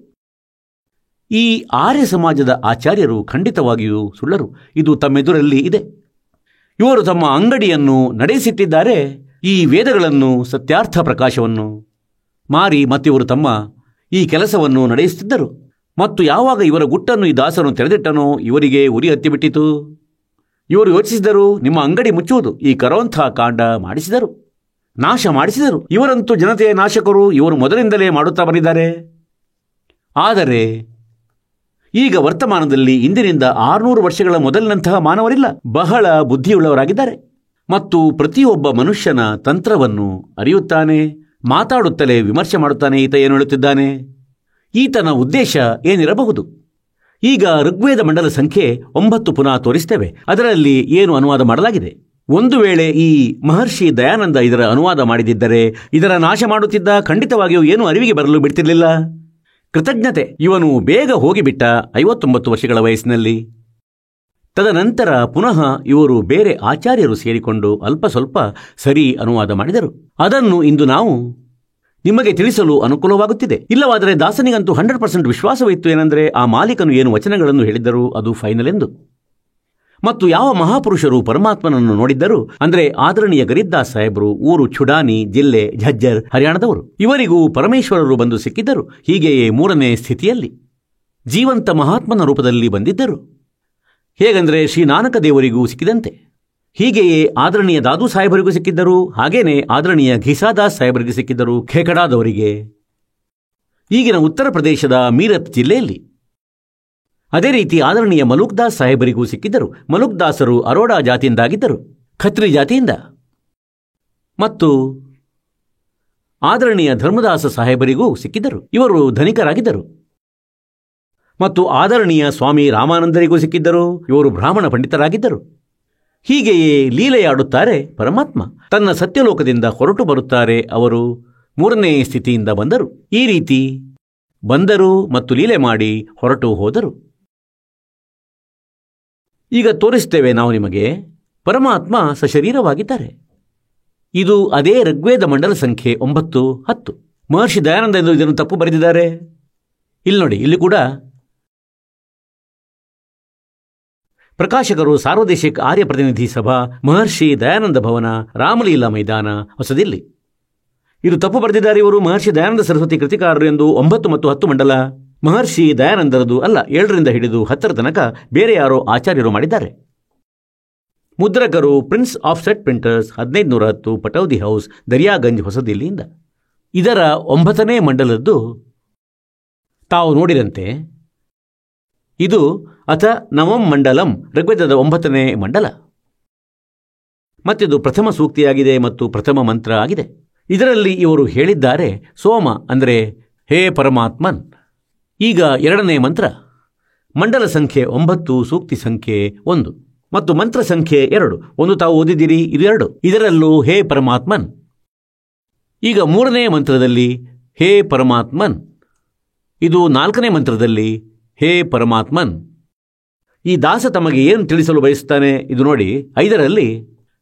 ಈ ಆರ್ಯ ಸಮಾಜದ ಆಚಾರ್ಯರು ಖಂಡಿತವಾಗಿಯೂ ಸುಳ್ಳರು. ಇದು ತಮ್ಮೆದುರಲ್ಲಿ ಇದೆ. ಇವರು ತಮ್ಮ ಅಂಗಡಿಯನ್ನು ನಡೆಯಿಸಿಟ್ಟಿದ್ದಾರೆ. ಈ ವೇದಗಳನ್ನು, ಸತ್ಯಾರ್ಥ ಪ್ರಕಾಶವನ್ನು ಮಾರಿ ಮತ್ತಿವರು ತಮ್ಮ ಈ ಕೆಲಸವನ್ನು ನಡೆಸುತ್ತಿದ್ದರು. ಮತ್ತು ಯಾವಾಗ ಇವರ ಗುಟ್ಟನ್ನು ಈ ದಾಸನು ತೆರೆದಿಟ್ಟನೋ ಇವರಿಗೆ ಉರಿ ಹತ್ತಿಬಿಟ್ಟಿತು. ಇವರು ಯೋಚಿಸಿದರು, ನಿಮ್ಮ ಅಂಗಡಿ ಮುಚ್ಚುವುದು. ಈ ಕರೋಂಥ ಕಾಂಡ ಮಾಡಿಸಿದರು, ನಾಶ ಮಾಡಿಸಿದರು. ಇವರಂತೂ ಜನತೆಯ ನಾಶಕರು. ಇವರು ಮೊದಲಿಂದಲೇ ಮಾಡುತ್ತಾ ಬಂದಿದ್ದಾರೆ. ಆದರೆ ಈಗ ವರ್ತಮಾನದಲ್ಲಿ ಇಂದಿನಿಂದ 600 ವರ್ಷಗಳ ಮೊದಲಿನಂತಹ ಮಾನವರಿಲ್ಲ. ಬಹಳ ಬುದ್ಧಿಯುಳ್ಳವರಾಗಿದ್ದಾರೆ ಮತ್ತು ಪ್ರತಿಯೊಬ್ಬ ಮನುಷ್ಯನ ತಂತ್ರವನ್ನು ಅರಿಯುತ್ತಾನೆ. ಮಾತಾಡುತ್ತಲೇ ವಿಮರ್ಶೆ ಮಾಡುತ್ತಾನೆ. ಈತ ಏನು ಹೇಳುತ್ತಿದ್ದಾನೆ, ಈತನ ಉದ್ದೇಶ ಏನಿರಬಹುದು. ಈಗ ಋಗ್ವೇದ ಮಂಡಲ ಸಂಖ್ಯೆ 9 ಪುನಃ ತೋರಿಸ್ತೇವೆ. ಅದರಲ್ಲಿ ಏನು ಅನುವಾದ ಮಾಡಲಾಗಿದೆ. ಒಂದು ವೇಳೆ ಈ ಮಹರ್ಷಿ ದಯಾನಂದ ಇದರ ಅನುವಾದ ಮಾಡಿದ್ದರೆ ಇದರ ನಾಶ ಮಾಡುತ್ತಿದ್ದ. ಖಂಡಿತವಾಗಿಯೂ ಏನು ಅರಿವಿಗೆ ಬರಲು ಬಿಡ್ತಿರಲಿಲ್ಲ. ಕೃತಜ್ಞತೆ. ಇವನು ಬೇಗ ಹೋಗಿಬಿಟ್ಟ 59 ವರ್ಷಗಳ ವಯಸ್ಸಿನಲ್ಲಿ. ತದನಂತರ ಪುನಃ ಇವರು ಬೇರೆ ಆಚಾರ್ಯರು ಸೇರಿಕೊಂಡು ಅಲ್ಪ ಸ್ವಲ್ಪ ಸರಿ ಅನುವಾದ ಮಾಡಿದರು. ಅದನ್ನು ಇಂದು ನಾವು ನಿಮಗೆ ತಿಳಿಸಲು ಅನುಕೂಲವಾಗುತ್ತಿದೆ. ಇಲ್ಲವಾದರೆ ದಾಸನಿಗಂತೂ 100% ವಿಶ್ವಾಸವಿತ್ತು. ಏನೆಂದರೆ ಆ ಮಾಲೀಕನು ಏನು ವಚನಗಳನ್ನು ಹೇಳಿದ್ದರು ಅದು ಫೈನಲ್ ಎಂದು. ಮತ್ತು ಯಾವ ಮಹಾಪುರುಷರು ಪರಮಾತ್ಮನನ್ನು ನೋಡಿದ್ದರು ಅಂದರೆ ಆದರಣೀಯ ಗರೀಬ್ದಾಸ್ ಸಾಹೇಬರು, ಊರು ಚುಡಾನಿ, ಜಿಲ್ಲೆ ಝಜ್ಜರ್, ಹರಿಯಾಣದವರು. ಇವರಿಗೂ ಪರಮೇಶ್ವರರು ಬಂದು ಸಿಕ್ಕಿದ್ದರು. ಹೀಗೆಯೇ 3ನೇ ಸ್ಥಿತಿಯಲ್ಲಿ ಜೀವಂತ ಮಹಾತ್ಮನ ರೂಪದಲ್ಲಿ ಬಂದಿದ್ದರು. ಹೇಗೆಂದರೆ ಶ್ರೀನಾನಕ ದೇವರಿಗೂ ಸಿಕ್ಕಿದಂತೆ. ಹೀಗೆಯೇ ಆದರಣೀಯ ದಾದು ಸಾಹೇಬರಿಗೂ ಸಿಕ್ಕಿದ್ದರು. ಹಾಗೇನೆ ಆದರಣೀಯ ಘಿಸಾದಾಸ್ ಸಾಹೇಬರಿಗೆ ಸಿಕ್ಕಿದ್ದರು, ಖೇಖಡಾದವರಿಗೆ, ಈಗಿನ ಉತ್ತರ ಪ್ರದೇಶದ ಮೀರತ್ ಜಿಲ್ಲೆಯಲ್ಲಿ. ಅದೇ ರೀತಿ ಆದರಣೀಯ ಮಲುಕ್ದಾಸ್ ಸಾಹೇಬರಿಗೂ ಸಿಕ್ಕಿದ್ದರು. ಮಲುಕ್ದಾಸರು ಅರೋಡಾ ಜಾತಿಯಿಂದಾಗಿದ್ದರು, ಖತ್ರಿ ಜಾತಿಯಿಂದ. ಮತ್ತು ಆದರಣೀಯ ಧರ್ಮದಾಸ ಸಾಹೇಬರಿಗೂ ಸಿಕ್ಕಿದ್ದರು. ಇವರು ಧನಿಕರಾಗಿದ್ದರು. ಮತ್ತು ಆದರಣೀಯ ಸ್ವಾಮಿ ರಾಮಾನಂದರಿಗೂ ಸಿಕ್ಕಿದ್ದರು. ಇವರು ಬ್ರಾಹ್ಮಣ ಪಂಡಿತರಾಗಿದ್ದರು. ಹೀಗೆಯೇ ಲೀಲೆಯಾಡುತ್ತಾರೆ ಪರಮಾತ್ಮ. ತನ್ನ ಸತ್ಯಲೋಕದಿಂದ ಹೊರಟು ಬರುತ್ತಾರೆ. ಅವರು 3ನೇ ಸ್ಥಿತಿಯಿಂದ ಬಂದರು. ಈ ರೀತಿ ಬಂದರು ಮತ್ತು ಲೀಲೆ ಮಾಡಿ ಹೊರಟು ಹೋದರು. ಈಗ ತೋರಿಸ್ತೇವೆ ನಾವು ನಿಮಗೆ. ಪರಮಾತ್ಮ ಸಶರೀರವಾಗಿದ್ದಾರೆ. ಇದು ಅದೇ ಋಗ್ವೇದ ಮಂಡಲ ಸಂಖ್ಯೆ 9, 10. ಮಹರ್ಷಿ ದಯಾನಂದ ಎಂದು ಇದನ್ನು ತಪ್ಪು ಬರೆದಿದ್ದಾರೆ. ಇಲ್ಲಿ ನೋಡಿ, ಇಲ್ಲಿ ಕೂಡ ಪ್ರಕಾಶಕರು ಸಾರ್ವದೇಶಿಕ ಆರ್ಯ ಪ್ರತಿನಿಧಿ ಸಭಾ, ಮಹರ್ಷಿ ದಯಾನಂದ ಭವನ, ರಾಮಲೀಲಾ ಮೈದಾನ, ಹೊಸದಿಲ್ಲಿ. ಇದು ತಪ್ಪು ಬರೆದಿದ್ದಾರೆ ಇವರು. ಮಹರ್ಷಿ ದಯಾನಂದ ಸರಸ್ವತಿ ಕೃತಿಕಾರರು ಎಂದು 9 ಮತ್ತು 10 ಮಂಡಲ. ಮಹರ್ಷಿ ದಯಾನಂದರದು ಅಲ್ಲ. 7 ರಿಂದ ಹಿಡಿದು 10 ತನಕ ಬೇರೆ ಯಾರೋ ಆಚಾರ್ಯರು ಮಾಡಿದ್ದಾರೆ. ಮುದ್ರಕರು Prince Offset Printers, 1510 Pataudi House, Daryaganj, ಹೊಸದಿಲ್ಲಿಯಿಂದ. ಇದರ 9ನೇ ಮಂಡಲದ್ದು ತಾವು ನೋಡಿದಂತೆ ಇದು ಅಥ ನವಂ ಮಂಡಲಂ, ಋಗ್ವೇದದ 9ನೇ ಮಂಡಲ. ಮತ್ತಿದು ಪ್ರಥಮ ಸೂಕ್ತಿಯಾಗಿದೆ ಮತ್ತು ಪ್ರಥಮ ಮಂತ್ರ ಆಗಿದೆ. ಇದರಲ್ಲಿ ಇವರು ಹೇಳಿದ್ದಾರೆ ಸೋಮ ಅಂದರೆ ಹೇ ಪರಮಾತ್ಮನ್. ಈಗ 2ನೇ ಮಂತ್ರ. ಮಂಡಲ ಸಂಖ್ಯೆ 9, ಸೂಕ್ತಿ ಸಂಖ್ಯೆ 1 ಮತ್ತು ಮಂತ್ರ ಸಂಖ್ಯೆ 2. ಒಂದು ತಾವು ಓದಿದ್ದೀರಿ, ಇದು 2. ಇದರಲ್ಲೂ ಹೇ ಪರಮಾತ್ಮನ್. ಈಗ 3ನೇ ಮಂತ್ರದಲ್ಲಿ ಹೇ ಪರಮಾತ್ಮನ್. ಇದು 4ನೇ ಮಂತ್ರದಲ್ಲಿ ಹೇ ಪರಮಾತ್ಮನ್. ಈ ದಾಸ ತಮಗೆ ಏನು ತಿಳಿಸಲು ಬಯಸುತ್ತಾನೆ ಇದು ನೋಡಿ. 5ರಲ್ಲಿ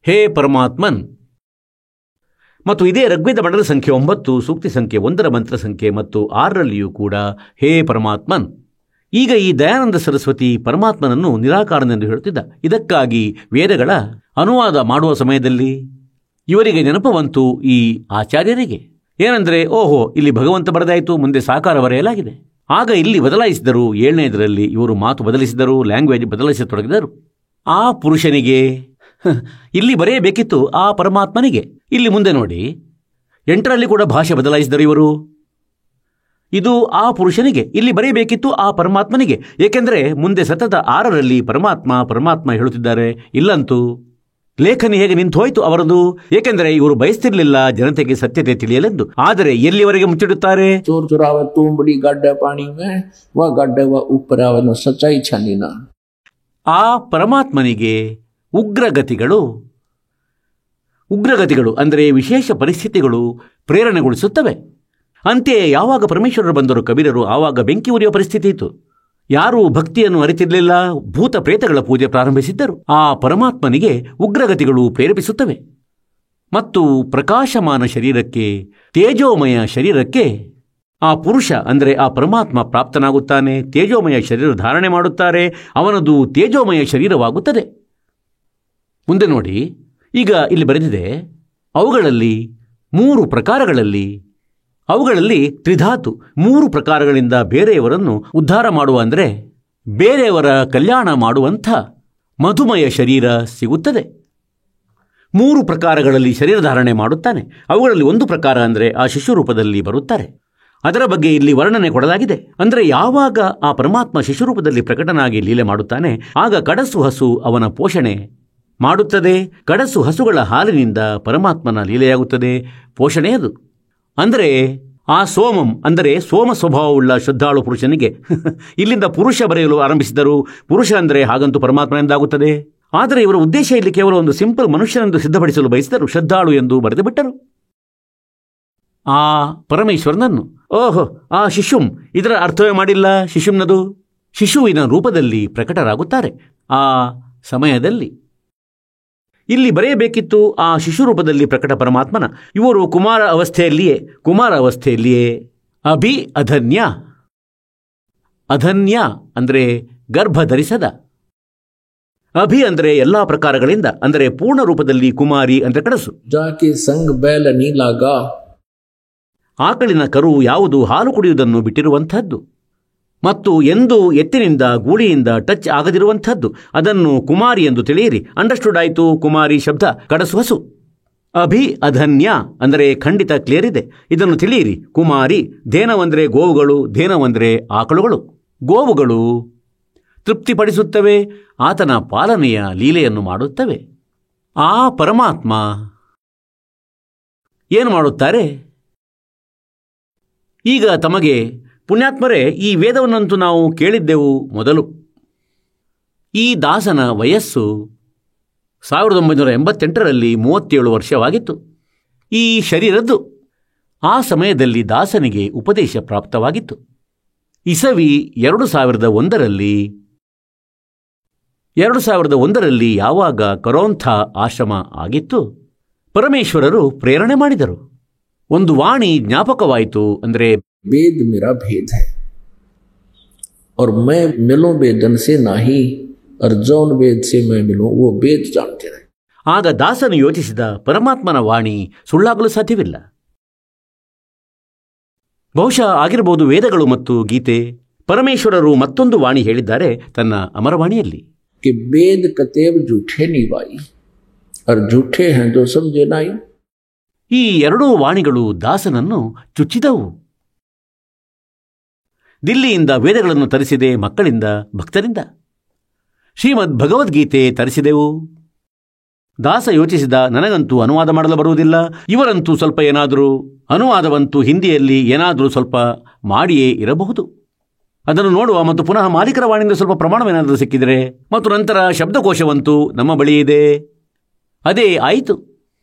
ಹೇ ಪರಮಾತ್ಮನ್. ಮತ್ತು ಇದೇ ಋಗ್ವೇದ ಮಂಡಲ ಸಂಖ್ಯೆ 9, ಸೂಕ್ತಿ ಸಂಖ್ಯೆ 1ರ ಮಂತ್ರ ಸಂಖ್ಯೆ ಮತ್ತು 6ರಲ್ಲಿಯೂ ಕೂಡ ಹೇ ಪರಮಾತ್ಮನ್. ಈಗ ಈ ದಯಾನಂದ ಸರಸ್ವತಿ ಪರಮಾತ್ಮನನ್ನು ನಿರಾಕಾರನೆಂದು ಹೇಳುತ್ತಿದ್ದ. ಇದಕ್ಕಾಗಿ ವೇದಗಳ ಅನುವಾದ ಮಾಡುವ ಸಮಯದಲ್ಲಿ ಇವರಿಗೆ ನೆನಪುವಂತು ಈ ಆಚಾರ್ಯರಿಗೆ. ಏನೆಂದರೆ, ಓಹೋ, ಇಲ್ಲಿ ಭಗವಂತ ಬರೆದಾಯಿತು, ಮುಂದೆ ಸಾಕಾರ ಬರೆಯಲಾಗಿದೆ. ಆಗ ಇಲ್ಲಿ ಬದಲಾಯಿಸಿದರು. 7ನೇದರಲ್ಲಿ ಇವರು ಮಾತು ಬದಲಿಸಿದರು, ಲ್ಯಾಂಗ್ವೇಜ್ ಬದಲಿಸತೊಡಗಿದರು. ಆ ಪುರುಷನಿಗೆ ಇಲ್ಲಿ ಬರೆಯಬೇಕಿತ್ತು, ಆ ಪರಮಾತ್ಮನಿಗೆ. ಇಲ್ಲಿ ಮುಂದೆ ನೋಡಿ, 8ರಲ್ಲಿ ಕೂಡ ಭಾಷೆ ಬದಲಾಯಿಸಿದರು ಇವರು. ಇದು ಆ ಪುರುಷನಿಗೆ, ಇಲ್ಲಿ ಬರೆಯಬೇಕಿತ್ತು ಆ ಪರಮಾತ್ಮನಿಗೆ. ಏಕೆಂದರೆ ಮುಂದೆ ಸತತ 6ರಲ್ಲಿ ಪರಮಾತ್ಮ ಪರಮಾತ್ಮ ಹೇಳುತ್ತಿದ್ದಾರೆ. ಇಲ್ಲಂತೂ ಲೇಖನಿ ಹೇಗೆ ನಿಂತು ಹೋಯಿತು ಅವರದು. ಏಕೆಂದರೆ ಇವರು ಬಯಸ್ತಿರ್ಲಿಲ್ಲ ಜನತೆಗೆ ಸತ್ಯತೆ ತಿಳಿಯಲೆಂದು. ಆದರೆ ಎಲ್ಲಿವರೆಗೆ ಮುಚ್ಚಿಡುತ್ತಾರೆ? चोर चुरावे तुंबड़ी गड्ढे पानी में वह गड्ढे वह ऊपर आवे न सच्चाई छानीना. ಆ ಪರಮಾತ್ಮನಿಗೆ ಉಗ್ರಗತಿಗಳು ಅಂದರೆ ವಿಶೇಷ ಪರಿಸ್ಥಿತಿಗಳು ಪ್ರೇರಣೆಗೊಳಿಸುತ್ತವೆ. ಅಂತೆಯೇ ಯಾವಾಗ ಪರಮೇಶ್ವರರು ಬಂದರು ಕಬೀರರು, ಆವಾಗ ಬೆಂಕಿ ಉರಿಯುವ ಪರಿಸ್ಥಿತಿ ಇತ್ತು. ಯಾರೂ ಭಕ್ತಿಯನ್ನು ಅರಿತಿರಲಿಲ್ಲ, ಭೂತ ಪ್ರೇತಗಳ ಪೂಜೆ ಪ್ರಾರಂಭಿಸಿದ್ದರು. ಆ ಪರಮಾತ್ಮನಿಗೆ ಉಗ್ರಗತಿಗಳು ಪ್ರೇರೇಪಿಸುತ್ತವೆ. ಮತ್ತು ಪ್ರಕಾಶಮಾನ ಶರೀರಕ್ಕೆ, ತೇಜೋಮಯ ಶರೀರಕ್ಕೆ ಆ ಪುರುಷ ಅಂದರೆ ಆ ಪರಮಾತ್ಮ ಪ್ರಾಪ್ತನಾಗುತ್ತಾನೆ. ತೇಜೋಮಯ ಶರೀರ ಧಾರಣೆ ಮಾಡುತ್ತಾರೆ. ಅವನದು ತೇಜೋಮಯ ಶರೀರವಾಗುತ್ತದೆ. ಮುಂದೆ ನೋಡಿ, ಈಗ ಇಲ್ಲಿ ಬರೆದಿದೆ, ಅವುಗಳಲ್ಲಿ 3 ಪ್ರಕಾರಗಳಲ್ಲಿ, ಅವುಗಳಲ್ಲಿ ತ್ರಿಧಾತು 3 ಪ್ರಕಾರಗಳಿಂದ ಬೇರೆಯವರನ್ನು ಉದ್ಧಾರ ಮಾಡುವ ಅಂದರೆ ಬೇರೆಯವರ ಕಲ್ಯಾಣ ಮಾಡುವಂಥ ಮಧುಮಯ ಶರೀರ ಸಿಗುತ್ತದೆ. 3 ಪ್ರಕಾರಗಳಲ್ಲಿ ಶರೀರ ಧಾರಣೆ ಮಾಡುತ್ತಾನೆ. ಅವುಗಳಲ್ಲಿ ಒಂದು ಪ್ರಕಾರ ಅಂದರೆ ಆ ಶಿಶು ರೂಪದಲ್ಲಿ ಬರುತ್ತಾರೆ. ಅದರ ಬಗ್ಗೆ ಇಲ್ಲಿ ವರ್ಣನೆ ಕೊಡಲಾಗಿದೆ. ಅಂದರೆ ಯಾವಾಗ ಆ ಪರಮಾತ್ಮ ಶಿಶುರೂಪದಲ್ಲಿ ಪ್ರಕಟನಾಗಿ ಲೀಲೆ ಮಾಡುತ್ತಾನೆ, ಆಗ ಕಡಸು ಹಸು ಅವನ ಪೋಷಣೆ ಮಾಡುತ್ತದೆ. ಕಡಸು ಹಸುಗಳ ಹಾಲಿನಿಂದ ಪರಮಾತ್ಮನ ಲೀಲೆಯಾಗುತ್ತದೆ, ಪೋಷಣೆಯದು. ಅಂದರೆ ಆ ಸೋಮಂ ಅಂದರೆ ಸೋಮ ಸ್ವಭಾವವುಳ್ಳ ಶ್ರದ್ಧಾಳು ಪುರುಷನಿಗೆ ಇಲ್ಲಿಂದ ಪುರುಷ ಬರೆಯಲು ಆರಂಭಿಸಿದರು. ಪುರುಷ ಅಂದರೆ ಹಾಗಂತೂ ಪರಮಾತ್ಮ ಎಂದಾಗುತ್ತದೆ. ಆದರೆ ಇವರ ಉದ್ದೇಶ ಇಲ್ಲಿ ಕೇವಲ ಒಂದು ಸಿಂಪಲ್ ಮನುಷ್ಯನೆಂದು ಸಿದ್ಧಪಡಿಸಲು ಬಯಸಿದರು. ಶ್ರದ್ಧಾಳು ಎಂದು ಬರೆದು ಬಿಟ್ಟರು. ಆ ಪರಮೇಶ್ವರನನ್ನು, ಓಹೋ, ಆ ಶಿಶುಂ, ಇದರ ಅರ್ಥವೇ ಮಾಡಿಲ್ಲ. ಶಿಶುಂನದು ಶಿಶುವಿನ ರೂಪದಲ್ಲಿ ಪ್ರಕಟರಾಗುತ್ತಾರೆ. ಆ ಸಮಯದಲ್ಲಿ ಇಲ್ಲಿ ಬರೆಯಬೇಕಿತ್ತು ಆ ಶಿಶು ರೂಪದಲ್ಲಿ ಪ್ರಕಟ ಪರಮಾತ್ಮನ. ಇವರು ಕುಮಾರ ಅವಸ್ಥೆಯಲ್ಲಿಯೇ ಅಭಿ ಅಧನ್ಯ. ಅಧನ್ಯ ಅಂದರೆ ಗರ್ಭ ಧರಿಸದ. ಅಭಿ ಅಂದರೆ ಎಲ್ಲಾ ಪ್ರಕಾರಗಳಿಂದ, ಅಂದರೆ ಪೂರ್ಣ ರೂಪದಲ್ಲಿ ಕುಮಾರಿ ಅಂದರೆ ಕಡಸು. ಜಾಕಿ ಸಂಗ್ ಬೇಲ ನೀಲಾಗ, ಆಕಳಿನ ಕರು ಯಾವುದು ಹಾಲು ಕುಡಿಯುವುದನ್ನು ಬಿಟ್ಟಿರುವಂಥದ್ದು ಮತ್ತು ಎಂದು ಎತ್ತಿನಿಂದ ಗೂಳಿಯಿಂದ ಟಚ್ ಆಗದಿರುವಂಥದ್ದು, ಅದನ್ನು ಕುಮಾರಿ ಎಂದು ತಿಳಿಯಿರಿ. ಅಂಡರ್ಸ್ಟುಡ್ ಆಯಿತು? ಕುಮಾರಿ ಶಬ್ದ ಕಡಸು ಹಸು. ಅಭಿ ಅಧನ್ಯ ಅಂದರೆ ಖಂಡಿತ ಕ್ಲಿಯರ್ ಇದೆ, ಇದನ್ನು ತಿಳಿಯಿರಿ. ಕುಮಾರಿ. ಧೇನವಂದರೆ ಗೋವುಗಳು, ಧೇನವಂದರೆ ಆಕಳುಗಳು. ಗೋವುಗಳು ತೃಪ್ತಿಪಡಿಸುತ್ತವೆ, ಆತನ ಪಾಲನೆಯ ಲೀಲೆಯನ್ನು ಮಾಡುತ್ತವೆ. ಆ ಪರಮಾತ್ಮ ಏನು ಮಾಡುತ್ತಾರೆ? ಈಗ ತಮಗೆ ಪುಣ್ಯಾತ್ಮರೇ, ಈ ವೇದವನ್ನಂತೂ ನಾವು ಕೇಳಿದ್ದೆವು ಮೊದಲು. ಈ ದಾಸನ ವಯಸ್ಸು 1988ರಲ್ಲಿ 37 ವರ್ಷವಾಗಿತ್ತು. ಈ ಶರೀರದ್ದು. ಆ ಸಮಯದಲ್ಲಿ ದಾಸನಿಗೆ ಉಪದೇಶ ಪ್ರಾಪ್ತವಾಗಿತ್ತು. ಇಸವಿ 2001ರಲ್ಲಿ ಯಾವಾಗ ಕರೋಂಥ ಆಶ್ರಮ ಆಗಿತ್ತು, ಪರಮೇಶ್ವರರು ಪ್ರೇರಣೆ ಮಾಡಿದರು. ಒಂದು ವಾಣಿ ಜ್ಞಾಪಕವಾಯಿತು. ಅಂದರೆ वेद मेरा भेद है और मैं मिलूं वेदन से नहीं, और जौन वेद से मैं मिलूं वो वेद जानते रहे. ಆಗ ದಾಸನು ಯೋಚಿಸಿದ, ಪರಮಾತ್ಮನ ವಾಣಿ ಸುಳ್ಳಾಗಲು ಸಾಧ್ಯವಿಲ್ಲ. ಬಹುಶಃ ಆಗಿರಬಹುದು ವೇದಗಳು ಮತ್ತು ಗೀತೆ. ಪರಮೇಶ್ವರರು ಮತ್ತೊಂದು ವಾಣಿ ಹೇಳಿದ್ದಾರೆ ತನ್ನ ಅಮರವಾಣಿಯಲ್ಲಿ, कि वेद कतेव झूठे नहीं भाई और झूठे हैं जो समझे नहीं. ಈ 2 ವಾಣಿಗಳು ದಾಸನನ್ನು ಚುಚ್ಚಿದವು. ದಿಲ್ಲಿಯಿಂದ ವೇದಗಳನ್ನು ತರಿಸಿದೆ, ಮಕ್ಕಳಿಂದ, ಭಕ್ತರಿಂದ. ಶ್ರೀಮದ್ ಭಗವದ್ಗೀತೆ ತರಿಸಿದೆವು. ದಾಸ ಯೋಚಿಸಿದ, ನನಗಂತೂ ಅನುವಾದ ಮಾಡಲು ಬರುವುದಿಲ್ಲ, ಇವರಂತೂ ಸ್ವಲ್ಪ ಏನಾದರೂ ಅನುವಾದವಂತೂ ಹಿಂದಿಯಲ್ಲಿ ಏನಾದರೂ ಸ್ವಲ್ಪ ಮಾಡಿಯೇ ಇರಬಹುದು. ಅದನ್ನು ನೋಡುವ ಮತ್ತು ಪುನಃ ಮಾಲೀಕರ ವಾಣಿಯಿಂದ ಸ್ವಲ್ಪ ಪ್ರಮಾಣವೇನಾದರೂ ಸಿಕ್ಕಿದರೆ, ಮತ್ತು ನಂತರ ಶಬ್ದಕೋಶವಂತೂ ನಮ್ಮ ಬಳಿ ಇದೆ. ಅದೇ ಆಯಿತು.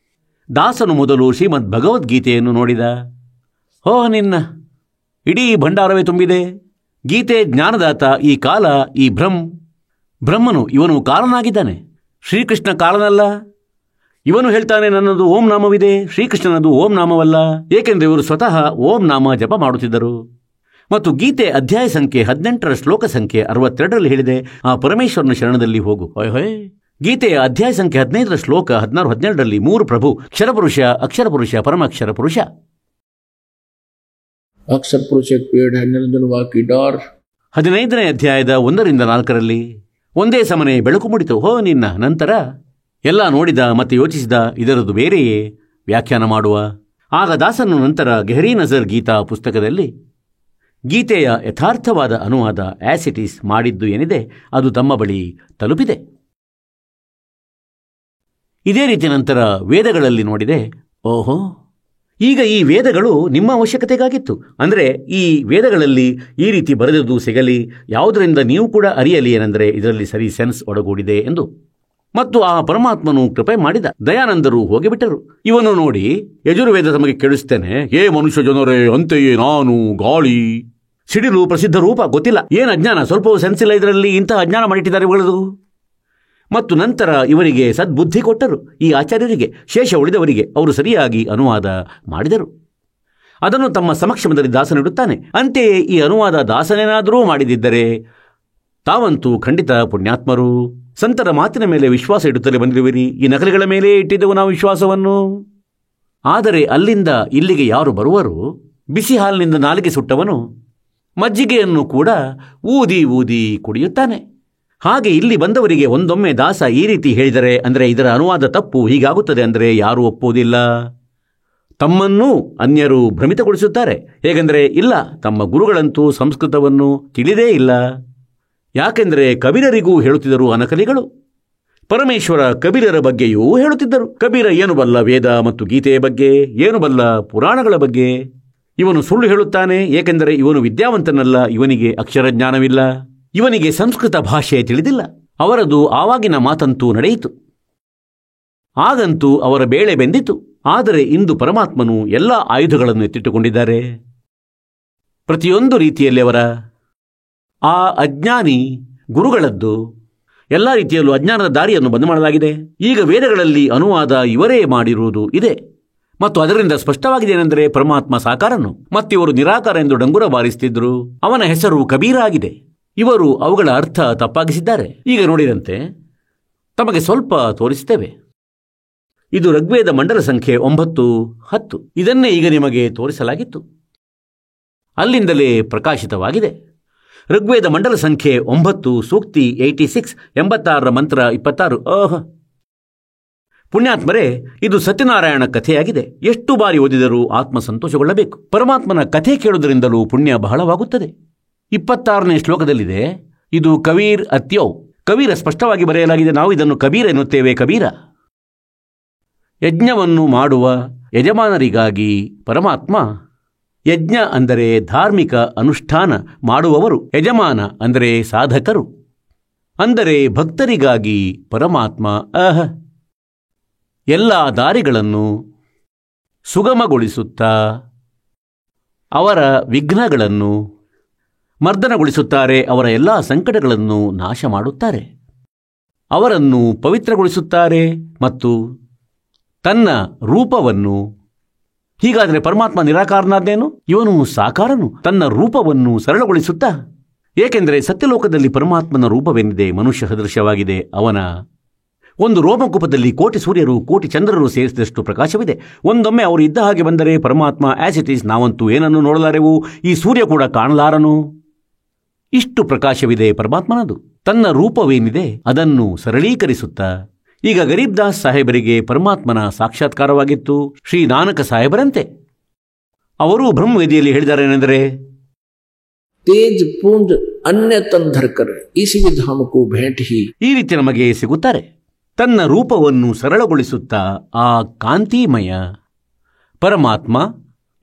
ದಾಸನು ಮೊದಲು ಶ್ರೀಮದ್ ಭಗವದ್ಗೀತೆಯನ್ನು ನೋಡಿದ. ನಿನ್ನ ಇಡೀ ಭಂಡಾರವೇ ತುಂಬಿದೆ. ಗೀತೆ ಜ್ಞಾನದಾತ, ಈ ಕಾಲ, ಈ ಬ್ರಹ್ಮನು ಇವನು ಕಾಲನಾಗಿದ್ದಾನೆ. ಶ್ರೀಕೃಷ್ಣ ಕಾಲನಲ್ಲ. ಇವನು ಹೇಳ್ತಾನೆ, ನನ್ನದು ಓಂ ನಾಮವಿದೆ, ಶ್ರೀಕೃಷ್ಣನದು ಓಂ ನಾಮವಲ್ಲ. ಏಕೆಂದರೆ ಇವರು ಸ್ವತಃ ಓಂ ನಾಮ ಜಪ ಮಾಡುತ್ತಿದ್ದರು. ಮತ್ತು ಗೀತೆ ಅಧ್ಯಾಯ ಸಂಖ್ಯೆ 18ರ ಶ್ಲೋಕ ಸಂಖ್ಯೆ 62ರಲ್ಲಿ ಹೇಳಿದೆ, ಆ ಪರಮೇಶ್ವರನ ಶರಣದಲ್ಲಿ ಹೋಗು. ಹೊಯ್ ಗೀತೆಯ ಅಧ್ಯಾಯ ಸಂಖ್ಯೆ 15ರ ಶ್ಲೋಕ 16, 17ರಲ್ಲಿ 3 ಪ್ರಭು, ಕ್ಷರಪುರುಷ, ಅಕ್ಷರ ಪುರುಷ, ಪರಮಾಕ್ಷರ ಪುರುಷ. अक्षर पुरुष एक पेड़ है, निरंजन वाकी डार. 15ನೇ ಅಧ್ಯಾಯದ 1ರಿಂದ 4ರಲ್ಲಿ ಒಂದೇ ಸಮನೆ ಬೆಳಕು ಮೂಡಿತು. ಹೋ ನಿನ್ನ ನಂತರ ಎಲ್ಲ ನೋಡಿದ ಮತ್ತೆ ಯೋಚಿಸಿದ, ಇದರದು ಬೇರೆಯೇ ವ್ಯಾಖ್ಯಾನ ಮಾಡುವ. ಆಗ ದಾಸನು ನಂತರ ಗೆಹರಿ ನಜರ್ ಗೀತಾ ಪುಸ್ತಕದಲ್ಲಿ ಗೀತೆಯ ಯಥಾರ್ಥವಾದ ಅನುವಾದ ಆಸ್ ಇಟ್ ಈಸ್ ಮಾಡಿದ್ದು ಏನಿದೆ ಅದು ತಮ್ಮ ಬಳಿ ತಲುಪಿದೆ. ಇದೇ ರೀತಿ ನಂತರ ವೇದಗಳಲ್ಲಿ ನೋಡಿದೆ. ಓಹೋ, ಈಗ ಈ ವೇದಗಳು ನಿಮ್ಮ ಅವಶ್ಯಕತೆಗಾಗಿತ್ತು. ಅಂದರೆ ಈ ವೇದಗಳಲ್ಲಿ ಈ ರೀತಿ ಬರೆದುದು ಸಿಗಲಿ, ಯಾವುದರಿಂದ ನೀವು ಕೂಡ ಅರಿಯಲಿ, ಏನೆಂದರೆ ಇದರಲ್ಲಿ ಸರಿ ಸೆನ್ಸ್ ಒಡಗೂಡಿದೆ ಎಂದು. ಮತ್ತು ಆ ಪರಮಾತ್ಮನು ಕೃಪೆ ಮಾಡಿದ. ದಯಾನಂದರು ಹೋಗಿಬಿಟ್ಟರು. ಇವನು ನೋಡಿ ಯಜುರ್ವೇದ ತಮಗೆ ಕೇಳಿಸ್ತೇನೆ, ಏ ಮನುಷ್ಯ ಜನರೇ, ಅಂತೆಯೇ ನಾನು ಗಾಳಿ, ಸಿಡಿಲು ಪ್ರಸಿದ್ಧ ರೂಪ, ಗೊತ್ತಿಲ್ಲ, ಏನು ಅಜ್ಞಾನ, ಸ್ವಲ್ಪವೂ ಸೆನ್ಸ್ ಇಲ್ಲ ಇದರಲ್ಲಿ, ಇಂತಹ ಅಜ್ಞಾನ ಮಾಡಿಟ್ಟಿದ್ದಾರೆ ಇವುಗಳದು. ಮತ್ತು ನಂತರ ಇವರಿಗೆ ಸದ್ಬುದ್ಧಿ ಕೊಟ್ಟರು, ಈ ಆಚಾರ್ಯರಿಗೆ. ಶೇಷ ಉಳಿದವರಿಗೆ ಅವರು ಸರಿಯಾಗಿ ಅನುವಾದ ಮಾಡಿದರು. ಅದನ್ನು ತಮ್ಮ ಸಮಕ್ಷಮದಲ್ಲಿ ದಾಸನಿಡುತ್ತಾನೆ. ಅಂತೆಯೇ ಈ ಅನುವಾದ ದಾಸನೇನಾದರೂ ಮಾಡಿದಿದ್ದರೆ ತಾವಂತೂ ಖಂಡಿತ ಪುಣ್ಯಾತ್ಮರು. ಸಂತರ ಮಾತಿನ ಮೇಲೆ ವಿಶ್ವಾಸ ಇಡುತ್ತಲೇ ಬಂದಿರುವಿರಿ. ಈ ನಕಲಿಗಳ ಮೇಲೆ ಇಟ್ಟಿದ್ದೆವು ನಾವು ವಿಶ್ವಾಸವನ್ನು. ಆದರೆ ಅಲ್ಲಿಂದ ಇಲ್ಲಿಗೆ ಯಾರು ಬರುವರು? ಬಿಸಿ ಹಾಲಿನಿಂದ ನಾಲಿಗೆ ಸುಟ್ಟವನು ಮಜ್ಜಿಗೆಯನ್ನು ಕೂಡ ಊದಿ ಊದಿ ಕುಡಿಯುತ್ತಾನೆ. ಹಾಗೆ ಇಲ್ಲಿ ಬಂದವರಿಗೆ ಒಂದೊಮ್ಮೆ ದಾಸ ಈ ರೀತಿ ಹೇಳಿದರೆ, ಅಂದರೆ ಇದರ ಅನುವಾದ ತಪ್ಪು, ಹೀಗಾಗುತ್ತದೆ ಅಂದರೆ ಯಾರೂ ಒಪ್ಪುವುದಿಲ್ಲ. ತಮ್ಮನ್ನೂ ಅನ್ಯರು ಭ್ರಮಿತಗೊಳಿಸುತ್ತಾರೆ. ಹೇಗೆಂದರೆ, ಇಲ್ಲ, ತಮ್ಮ ಗುರುಗಳಂತೂ ಸಂಸ್ಕೃತವನ್ನು ತಿಳಿದೇ ಇಲ್ಲ. ಯಾಕೆಂದರೆ ಕಬೀರರಿಗೂ ಹೇಳುತ್ತಿದ್ದರು ಅನಕಲಿಗಳು. ಪರಮೇಶ್ವರ ಕಬೀರರ ಬಗ್ಗೆಯೂ ಹೇಳುತ್ತಿದ್ದರು. ಕಬೀರ ಏನು ಬಲ್ಲ ವೇದ ಮತ್ತು ಗೀತೆಯ ಬಗ್ಗೆ, ಏನು ಬಲ್ಲ ಪುರಾಣಗಳ ಬಗ್ಗೆ. ಇವನು ಸುಳ್ಳು ಹೇಳುತ್ತಾನೆ, ಏಕೆಂದರೆ ಇವನು ವಿದ್ಯಾವಂತನಲ್ಲ, ಇವನಿಗೆ ಅಕ್ಷರಜ್ಞಾನವಿಲ್ಲ, ಇವನಿಗೆ ಸಂಸ್ಕೃತ ಭಾಷೆ ತಿಳಿದಿಲ್ಲ. ಅವರದು ಆವಾಗಿನ ಮಾತಂತೂ ನಡೆಯಿತು, ಆಗಂತೂ ಅವರ ಬೇಳೆ ಬೆಂದಿತು. ಆದರೆ ಇಂದು ಪರಮಾತ್ಮನು ಎಲ್ಲ ಆಯುಧಗಳನ್ನು ಎತ್ತಿಟ್ಟುಕೊಂಡಿದ್ದಾರೆ. ಪ್ರತಿಯೊಂದು ರೀತಿಯಲ್ಲಿ ಅವರ ಆ ಅಜ್ಞಾನಿ ಗುರುಗಳದ್ದು ಎಲ್ಲ ರೀತಿಯಲ್ಲೂ ಅಜ್ಞಾನದ ದಾರಿಯನ್ನು ಬಂದ್ ಮಾಡಲಾಗಿದೆ. ಈಗ ವೇದಗಳಲ್ಲಿ ಅನುವಾದ ಇವರೇ ಮಾಡಿರುವುದು ಇದೆ. ಮತ್ತು ಅದರಿಂದ ಸ್ಪಷ್ಟವಾಗಿದೆ ಏನೆಂದರೆ ಪರಮಾತ್ಮ ಸಾಕಾರನು, ಮತ್ತಿವರು ನಿರಾಕಾರ ಎಂದು ಡಂಗುರ ಬಾರಿಸುತ್ತಿದ್ದರು. ಅವನ ಹೆಸರು ಕಬೀರ ಆಗಿದೆ. ಇವರು ಅವುಗಳ ಅರ್ಥ ತಪ್ಪಾಗಿಸಿದ್ದಾರೆ. ಈಗ ನೋಡಿದಂತೆ ತಮಗೆ ಸ್ವಲ್ಪ ತೋರಿಸುತ್ತೇವೆ. ಇದು ಋಗ್ವೇದ ಮಂಡಲ ಸಂಖ್ಯೆ 9, 10. ಇದನ್ನೇ ಈಗ ನಿಮಗೆ ತೋರಿಸಲಾಗಿತ್ತು. ಅಲ್ಲಿಂದಲೇ ಪ್ರಕಾಶಿತವಾಗಿದೆ. ಋಗ್ವೇದ ಮಂಡಲ ಸಂಖ್ಯೆ 9, ಸೂಕ್ತಿ 86, 86ರ ಮಂತ್ರ 26. ಪುಣ್ಯಾತ್ಮರೇ, ಇದು ಸತ್ಯನಾರಾಯಣ ಕಥೆಯಾಗಿದೆ. ಎಷ್ಟು ಬಾರಿ ಓದಿದರೂ ಆತ್ಮ ಸಂತೋಷಗೊಳ್ಳಬೇಕು. ಪರಮಾತ್ಮನ ಕಥೆ ಕೇಳುವುದರಿಂದಲೂ ಪುಣ್ಯ ಬಹಳವಾಗುತ್ತದೆ. 26ನೇ ಶ್ಲೋಕದಲ್ಲಿದೆ, ಇದು ಕಬೀರ್ ಅತ್ಯೌ. ಕಬೀರ ಸ್ಪಷ್ಟವಾಗಿ ಬರೆಯಲಾಗಿದೆ. ನಾವು ಇದನ್ನು ಕಬೀರ ಎನ್ನುತ್ತೇವೆ. ಕಬೀರ ಯಜ್ಞವನ್ನು ಮಾಡುವ ಯಜಮಾನರಿಗಾಗಿ ಪರಮಾತ್ಮ, ಯಜ್ಞ ಅಂದರೆ ಧಾರ್ಮಿಕ ಅನುಷ್ಠಾನ ಮಾಡುವವರು, ಯಜಮಾನ ಅಂದರೆ ಸಾಧಕರು, ಅಂದರೆ ಭಕ್ತರಿಗಾಗಿ ಪರಮಾತ್ಮ ಎಲ್ಲ ದಾರಿಗಳನ್ನು ಸುಗಮಗೊಳಿಸುತ್ತಾ ಅವರ ವಿಘ್ನಗಳನ್ನು ಮರ್ದನಗೊಳಿಸುತ್ತಾರೆ, ಅವರ ಎಲ್ಲ ಸಂಕಟಗಳನ್ನು ನಾಶ ಮಾಡುತ್ತಾರೆ, ಅವರನ್ನು ಪವಿತ್ರಗೊಳಿಸುತ್ತಾರೆ ಮತ್ತು ತನ್ನ ರೂಪವನ್ನು. ಹೀಗಾದರೆ ಪರಮಾತ್ಮ ನಿರಾಕಾರನಾದ್ದೇನು? ಇವನು ಸಾಕಾರನು. ತನ್ನ ರೂಪವನ್ನು ಸರಳಗೊಳಿಸುತ್ತಾ, ಏಕೆಂದರೆ ಸತ್ಯಲೋಕದಲ್ಲಿ ಪರಮಾತ್ಮನ ರೂಪವೆಂದಿದೆ, ಮನುಷ್ಯ ಸದೃಶವಾಗಿದೆ. ಅವನ ಒಂದು ರೋಮಕೂಪದಲ್ಲಿ ಕೋಟಿ ಸೂರ್ಯರು ಕೋಟಿ ಚಂದ್ರರು ಸೇರಿಸಿದಷ್ಟು ಪ್ರಕಾಶವಿದೆ. ಒಂದೊಮ್ಮೆ ಅವರು ಇದ್ದ ಹಾಗೆ ಬಂದರೆ ಪರಮಾತ್ಮ ಆಸ್ ಇಟ್ ಈಸ್, ನಾವಂತೂ ಏನನ್ನು ನೋಡಲಾರೆವು, ಈ ಸೂರ್ಯ ಕೂಡ ಕಾಣಲಾರನು. ಇಷ್ಟು ಪ್ರಕಾಶವಿದೆ ಪರಮಾತ್ಮನದು. ತನ್ನ ರೂಪವೇನಿದೆ ಅದನ್ನು ಸರಳೀಕರಿಸುತ್ತಾ, ಈಗ ಗರೀಬ್ ದಾಸ್ ಸಾಹೇಬರಿಗೆ ಪರಮಾತ್ಮನ ಸಾಕ್ಷಾತ್ಕಾರವಾಗಿತ್ತು. ಶ್ರೀ ನಾನಕ ಸಾಹೇಬರಂತೆ ಅವರು ಬ್ರಹ್ಮವೇದಿಯಲ್ಲಿ ಹೇಳಿದಾರೇನೆಂದರೆ, ತೇಜ್ ಪೂಂಜ್ ಅನ್ಯ ತಂಧರ್ಕರ್ ಇಸಿ ವಿಧಾಮಕ್ಕೂ ಭೇಟಿ. ಈ ರೀತಿ ನಮಗೆ ಸಿಗುತ್ತಾರೆ. ತನ್ನ ರೂಪವನ್ನು ಸರಳಗೊಳಿಸುತ್ತಾ ಆ ಕಾಂತಿಮಯ ಪರಮಾತ್ಮ.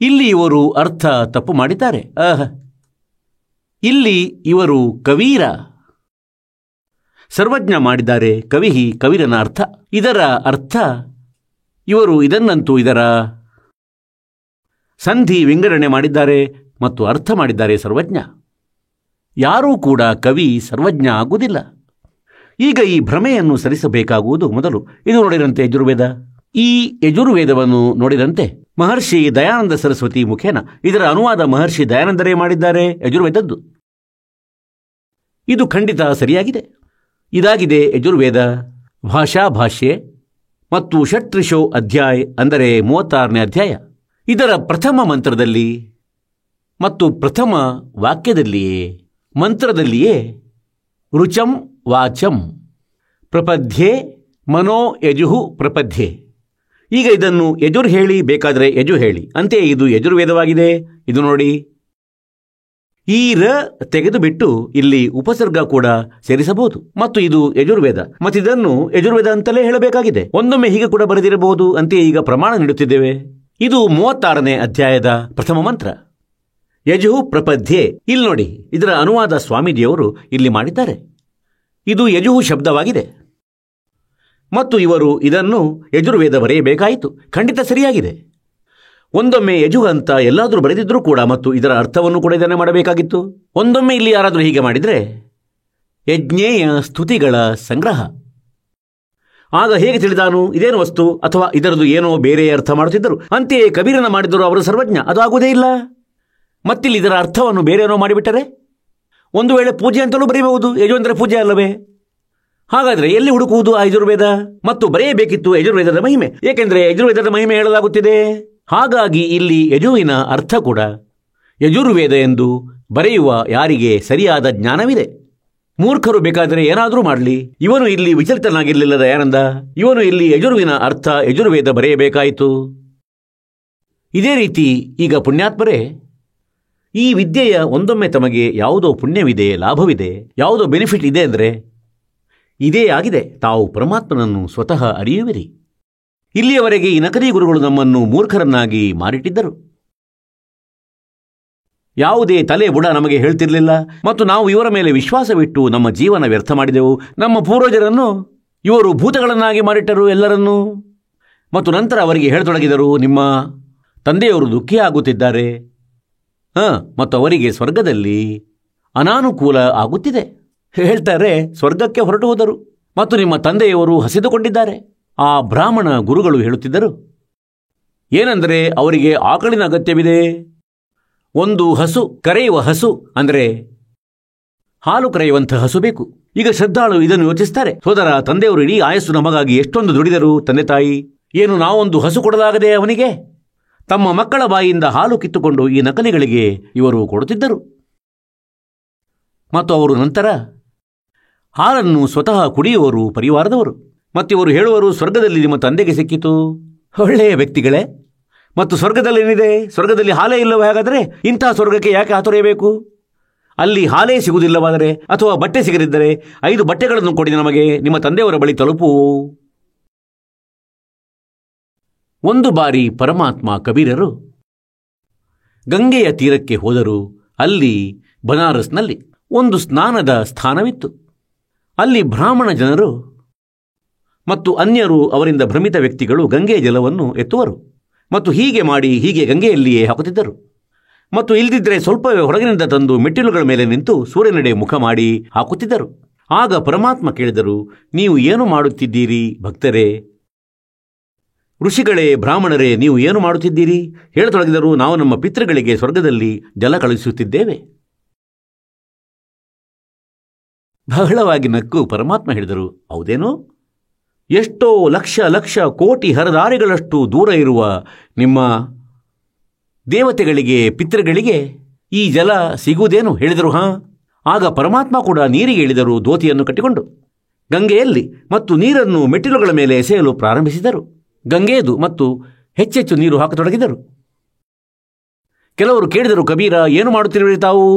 ಇಲ್ಲಿ ಇವರು ಅರ್ಥ ತಪ್ಪು ಮಾಡಿದ್ದಾರೆ. ಇಲ್ಲಿ ಇವರು ಕವೀರ ಸರ್ವಜ್ಞ ಮಾಡಿದ್ದಾರೆ. ಕವಿಹಿ ಕವಿರನ ಅರ್ಥ. ಇದರ ಅರ್ಥ ಇವರು ಇದನ್ನಂತೂ ಇದರ ಸಂಧಿ ವಿಂಗಡಣೆ ಮಾಡಿದ್ದಾರೆ ಮತ್ತು ಅರ್ಥ ಮಾಡಿದ್ದಾರೆ ಸರ್ವಜ್ಞ. ಯಾರೂ ಕೂಡ ಕವಿ ಸರ್ವಜ್ಞ ಆಗುವುದಿಲ್ಲ. ಈಗ ಈ ಭ್ರಮೆಯನ್ನು ಸರಿಸಬೇಕಾಗುವುದು ಮೊದಲು. ಇದು ನೋಡಿರಂತೆ ಯಜುರ್ವೇದ ಈ ಯಜುರ್ವೇದವನ್ನು ನೋಡಿದಂತೆ ಮಹರ್ಷಿ ದಯಾನಂದ ಸರಸ್ವತಿ ಮುಖೇನ ಇದರ ಅನುವಾದ ಮಹರ್ಷಿ ದಯಾನಂದರೇ ಮಾಡಿದ್ದಾರೆ ಯಜುರ್ವೇದದ್ದು. ಇದು ಖಂಡಿತ ಸರಿಯಾಗಿದೆ. ಇದಾಗಿದೆ ಯಜುರ್ವೇದ ಭಾಷೆ ಮತ್ತು ಷಟ್ತ್ರಿಶೋ ಅಧ್ಯಾಯ, ಅಂದರೆ 36ನೇ ಅಧ್ಯಾಯ. ಇದರ ಪ್ರಥಮ ಮಂತ್ರದಲ್ಲಿ ಮತ್ತು ಪ್ರಥಮ ಮಂತ್ರದಲ್ಲಿಯೇ ರುಚಂ ವಾಚಂ ಪ್ರಪದ್ಯೆ ಮನೋ ಯಜುಹು ಪ್ರಪದ್ಯೆ. ಈಗ ಇದನ್ನು ಯಜುರ್ ಹೇಳಿ, ಬೇಕಾದರೆ ಯಜು ಹೇಳಿ, ಅಂತೆಯೇ ಇದು ಯಜುರ್ವೇದವಾಗಿದೆ. ಇದು ನೋಡಿ, ಈ ರ ತೆಗೆದು ಬಿಟ್ಟು ಇಲ್ಲಿ ಉಪಸರ್ಗ ಕೂಡ ಸೇರಿಸಬಹುದು ಮತ್ತು ಇದು ಯಜುರ್ವೇದ, ಮತ್ತು ಇದನ್ನು ಯಜುರ್ವೇದ ಅಂತಲೇ ಹೇಳಬೇಕಾಗಿದೆ. ಒಂದೊಮ್ಮೆ ಹೀಗೆ ಕೂಡ ಬರೆದಿರಬಹುದು. ಅಂತೆಯೇ ಈಗ ಪ್ರಮಾಣ ನೀಡುತ್ತಿದ್ದೇವೆ. ಇದು 36ನೇ ಅಧ್ಯಾಯದ ಪ್ರಥಮ ಮಂತ್ರ, ಯಜುಹು ಪ್ರಪದ್ಯೆ. ಇಲ್ಲಿ ನೋಡಿ, ಇದರ ಅನುವಾದ ಸ್ವಾಮೀಜಿಯವರು ಇಲ್ಲಿ ಮಾಡಿದ್ದಾರೆ. ಇದು ಯಜುಹು ಶಬ್ದವಾಗಿದೆ ಮತ್ತು ಇವರು ಇದನ್ನು ಯಜುರ್ವೇದ ಬರೆಯಬೇಕಾಯಿತು. ಖಂಡಿತ ಸರಿಯಾಗಿದೆ. ಒಂದೊಮ್ಮೆ ಯಜುಹು ಅಂತ ಎಲ್ಲಾದರೂ ಬರೆದಿದ್ರೂ ಕೂಡ ಮತ್ತು ಇದರ ಅರ್ಥವನ್ನು ಕೂಡ ಇದನ್ನೇ ಮಾಡಬೇಕಾಗಿತ್ತು. ಒಂದೊಮ್ಮೆ ಇಲ್ಲಿ ಯಾರಾದರೂ ಹೀಗೆ ಮಾಡಿದರೆ ಯಜ್ಞೇಯ ಸ್ತುತಿಗಳ ಸಂಗ್ರಹ. ಆಗ ಹೇಗೆ ತಿಳಿದಾನು ಇದೇನು ವಸ್ತು ಅಥವಾ ಇದರದು ಏನೋ ಬೇರೆ ಅರ್ಥ ಮಾಡುತ್ತಿದ್ದರು. ಅಂತೆಯೇ ಕಬೀರನ ಮಾಡಿದರೂ ಅವರು ಸರ್ವಜ್ಞ, ಅದು ಆಗುವುದೇ ಇಲ್ಲ. ಮತ್ತಿಲ್ಲಿ ಇದರ ಅರ್ಥವನ್ನು ಬೇರೇನೋ ಮಾಡಿಬಿಟ್ಟರೆ ಒಂದು ವೇಳೆ ಪೂಜೆ ಅಂತಲೂ ಬರೆಯಬಹುದು. ಯಜು ಅಂದರೆ ಪೂಜೆ ಅಲ್ಲವೇ? ಹಾಗಾದರೆ ಎಲ್ಲಿ ಹುಡುಕುವುದು ಆ ಯಜುರ್ವೇದ? ಮತ್ತು ಬರೆಯಬೇಕಿತ್ತು ಯಜುರ್ವೇದದ ಮಹಿಮೆ, ಏಕೆಂದರೆ ಯಜುರ್ವೇದದ ಮಹಿಮೆ ಹೇಳಲಾಗುತ್ತಿದೆ. ಹಾಗಾಗಿ ಇಲ್ಲಿ ಯಜುವಿನ ಅರ್ಥ ಕೂಡ ಯಜುರ್ವೇದ ಎಂದು ಬರೆಯುವ ಯಾರಿಗೆ ಸರಿಯಾದ ಜ್ಞಾನವಿದೆ. ಮೂರ್ಖರು ಬೇಕಾದರೆ ಏನಾದರೂ ಮಾಡಲಿ. ಇವನು ಇಲ್ಲಿ ವಿಚಲಿತನಾಗಿರಲಿಲ್ಲ ದಯಾನಂದ. ಇವನು ಇಲ್ಲಿ ಯಜುರ್ವಿನ ಅರ್ಥ ಯಜುರ್ವೇದ ಬರೆಯಬೇಕಾಯಿತು. ಇದೇ ರೀತಿ ಈಗ ಪುಣ್ಯಾತ್ಮರೇ, ಈ ವಿದ್ಯೆಯ ಒಂದೊಮ್ಮೆ ತಮಗೆ ಯಾವುದೋ ಪುಣ್ಯವಿದೆ, ಲಾಭವಿದೆ, ಯಾವುದೋ ಬೆನಿಫಿಟ್ ಇದೆ ಅಂದರೆ ಇದೇ ಆಗಿದೆ. ತಾವು ಪರಮಾತ್ಮನನ್ನು ಸ್ವತಃ ಅರಿಯುವಿರಿ. ಇಲ್ಲಿಯವರೆಗೆ ಈ ನಕಲಿ ಗುರುಗಳು ನಮ್ಮನ್ನು ಮೂರ್ಖರನ್ನಾಗಿ ಮಾರಿಟ್ಟಿದ್ದರು. ಯಾವುದೇ ತಲೆ ಬುಡ ನಮಗೆ ಹೇಳ್ತಿರಲಿಲ್ಲ ಮತ್ತು ನಾವು ಇವರ ಮೇಲೆ ವಿಶ್ವಾಸವಿಟ್ಟು ನಮ್ಮ ಜೀವನ ವ್ಯರ್ಥ ಮಾಡಿದೆವು. ನಮ್ಮ ಪೂರ್ವಜರನ್ನು ಇವರು ಭೂತಗಳನ್ನಾಗಿ ಮಾಡಿಟ್ಟರು ಎಲ್ಲರನ್ನೂ. ಮತ್ತು ನಂತರ ಅವರಿಗೆ ಹೇಳತೊಡಗಿದರು, ನಿಮ್ಮ ತಂದೆಯವರು ದುಃಖಿಯಾಗುತ್ತಿದ್ದಾರೆ ಮತ್ತು ಅವರಿಗೆ ಸ್ವರ್ಗದಲ್ಲಿ ಅನಾನುಕೂಲ ಆಗುತ್ತಿದೆ. ಹೇಳ್ತಾರೆ ಸ್ವರ್ಗಕ್ಕೆ ಹೊರಟು ಹೋದರು ಮತ್ತು ನಿಮ್ಮ ತಂದೆಯವರು ಹಸಿದುಕೊಂಡಿದ್ದಾರೆ. ಆ ಬ್ರಾಹ್ಮಣ ಗುರುಗಳು ಹೇಳುತ್ತಿದ್ದರು, ಏನೆಂದರೆ ಅವರಿಗೆ ಆಕಳಿನ ಅಗತ್ಯವಿದೆ. ಒಂದು ಹಸು, ಕರೆಯುವ ಹಸು, ಅಂದರೆ ಹಾಲು ಕರೆಯುವಂಥ ಹಸು ಬೇಕು. ಈಗ ಶ್ರದ್ಧಾಳು ಇದನ್ನು ಯೋಚಿಸ್ತಾರೆ, ಸೋದರ ತಂದೆಯವರು ಇಡೀ ಆಯಸ್ಸು ನಮಗಾಗಿ ಎಷ್ಟೊಂದು ದುಡಿದರು. ತಂದೆ ತಾಯಿ ಏನು ನಾವೊಂದು ಹಸು ಕೊಡಲಾಗದೆ ಅವನಿಗೆ? ತಮ್ಮ ಮಕ್ಕಳ ಬಾಯಿಯಿಂದ ಹಾಲು ಕಿತ್ತುಕೊಂಡು ಈ ನಕಲಿಗಳಿಗೆ ಇವರು ಕೊಡುತ್ತಿದ್ದರು. ಮತ್ತು ಅವರು ನಂತರ ಹಾಲನ್ನು ಸ್ವತಃ ಕುಡಿಯುವರು ಪರಿವಾರದವರು. ಮತ್ತಿವರು ಹೇಳುವರು, ಸ್ವರ್ಗದಲ್ಲಿ ನಿಮ್ಮ ತಂದೆಗೆ ಸಿಕ್ಕಿತು. ಒಳ್ಳೆಯ ವ್ಯಕ್ತಿಗಳೇ. ಮತ್ತು ಸ್ವರ್ಗದಲ್ಲೇನಿದೆ? ಸ್ವರ್ಗದಲ್ಲಿ ಹಾಲೇ ಇಲ್ಲವೋ? ಹಾಗಾದರೆ ಇಂತಹ ಸ್ವರ್ಗಕ್ಕೆ ಯಾಕೆ ಆತುರೆಯಬೇಕು? ಅಲ್ಲಿ ಹಾಲೇ ಸಿಗುವುದಿಲ್ಲವಾದರೆ ಅಥವಾ ಬಟ್ಟೆ ಸಿಗದಿದ್ದರೆ 5 ಬಟ್ಟೆಗಳನ್ನು ಕೊಡಿ ನಮಗೆ, ನಿಮ್ಮ ತಂದೆಯವರ ಬಳಿ ತಲುಪುವು. ಒಂದು ಬಾರಿ ಪರಮಾತ್ಮ ಕಬೀರರು ಗಂಗೆಯ ತೀರಕ್ಕೆ ಹೋದರು. ಅಲ್ಲಿ ಬನಾರಸ್ನಲ್ಲಿ ಒಂದು ಸ್ನಾನದ ಸ್ಥಾನವಿತ್ತು. ಅಲ್ಲಿ ಬ್ರಾಹ್ಮಣ ಜನರು ಮತ್ತು ಅನ್ಯರು, ಅವರಿಂದ ಭ್ರಮಿತ ವ್ಯಕ್ತಿಗಳು ಗಂಗೆಯ ಜಲವನ್ನು ಎತ್ತುವರು ಮತ್ತು ಹೀಗೆ ಮಾಡಿ ಹೀಗೆ ಗಂಗೆಯಲ್ಲಿಯೇ ಹಾಕುತ್ತಿದ್ದರು. ಮತ್ತು ಇಲ್ದಿದ್ರೆ ಸ್ವಲ್ಪವೇ ಹೊರಗಿನಿಂದ ತಂದು ಮೆಟ್ಟಿಲುಗಳ ಮೇಲೆ ನಿಂತು ಸೂರ್ಯನೆಡೆ ಮುಖ ಮಾಡಿ ಹಾಕುತ್ತಿದ್ದರು. ಆಗ ಪರಮಾತ್ಮ ಕೇಳಿದರು, ನೀವು ಏನು ಮಾಡುತ್ತಿದ್ದೀರಿ ಭಕ್ತರೇ? ಋಷಿಗಳೇ, ಬ್ರಾಹ್ಮಣರೇ, ನೀವು ಏನು ಮಾಡುತ್ತಿದ್ದೀರಿ? ಹೇಳತೊಡಗಿದರು, ನಾವು ನಮ್ಮ ಪಿತೃಗಳಿಗೆ ಸ್ವರ್ಗದಲ್ಲಿ ಜಲ ಕಳುಹಿಸುತ್ತಿದ್ದೇವೆ. ಬಹಳವಾಗಿ ನಕ್ಕು ಪರಮಾತ್ಮ ಹೇಳಿದರು, ಹೌದೇನೋ? ಎಷ್ಟೋ ಲಕ್ಷ ಲಕ್ಷ ಕೋಟಿ ಹರದಾರಿಗಳಷ್ಟು ದೂರ ಇರುವ ನಿಮ್ಮ ದೇವತೆಗಳಿಗೆ, ಪಿತೃಗಳಿಗೆ ಈ ಜಲ ಸಿಗುವುದೇನು? ಹೇಳಿದರು, ಆಗ ಪರಮಾತ್ಮ ಕೂಡ ನೀರಿಗೆ ಇಳಿದರು ಧೋತಿಯನ್ನು ಕಟ್ಟಿಕೊಂಡು ಗಂಗೆಯಲ್ಲಿ, ಮತ್ತು ನೀರನ್ನು ಮೆಟ್ಟಿಲುಗಳ ಮೇಲೆ ಎಸೆಯಲು ಪ್ರಾರಂಭಿಸಿದರು. ಗಂಗೆಯದು ಮತ್ತು ಹೆಚ್ಚೆಚ್ಚು ನೀರು ಹಾಕತೊಡಗಿದರು. ಕೆಲವರು ಕೇಳಿದರು, ಕಬೀರ, ಏನು ಮಾಡುತ್ತಿರುವಿರಿ ತಾವು?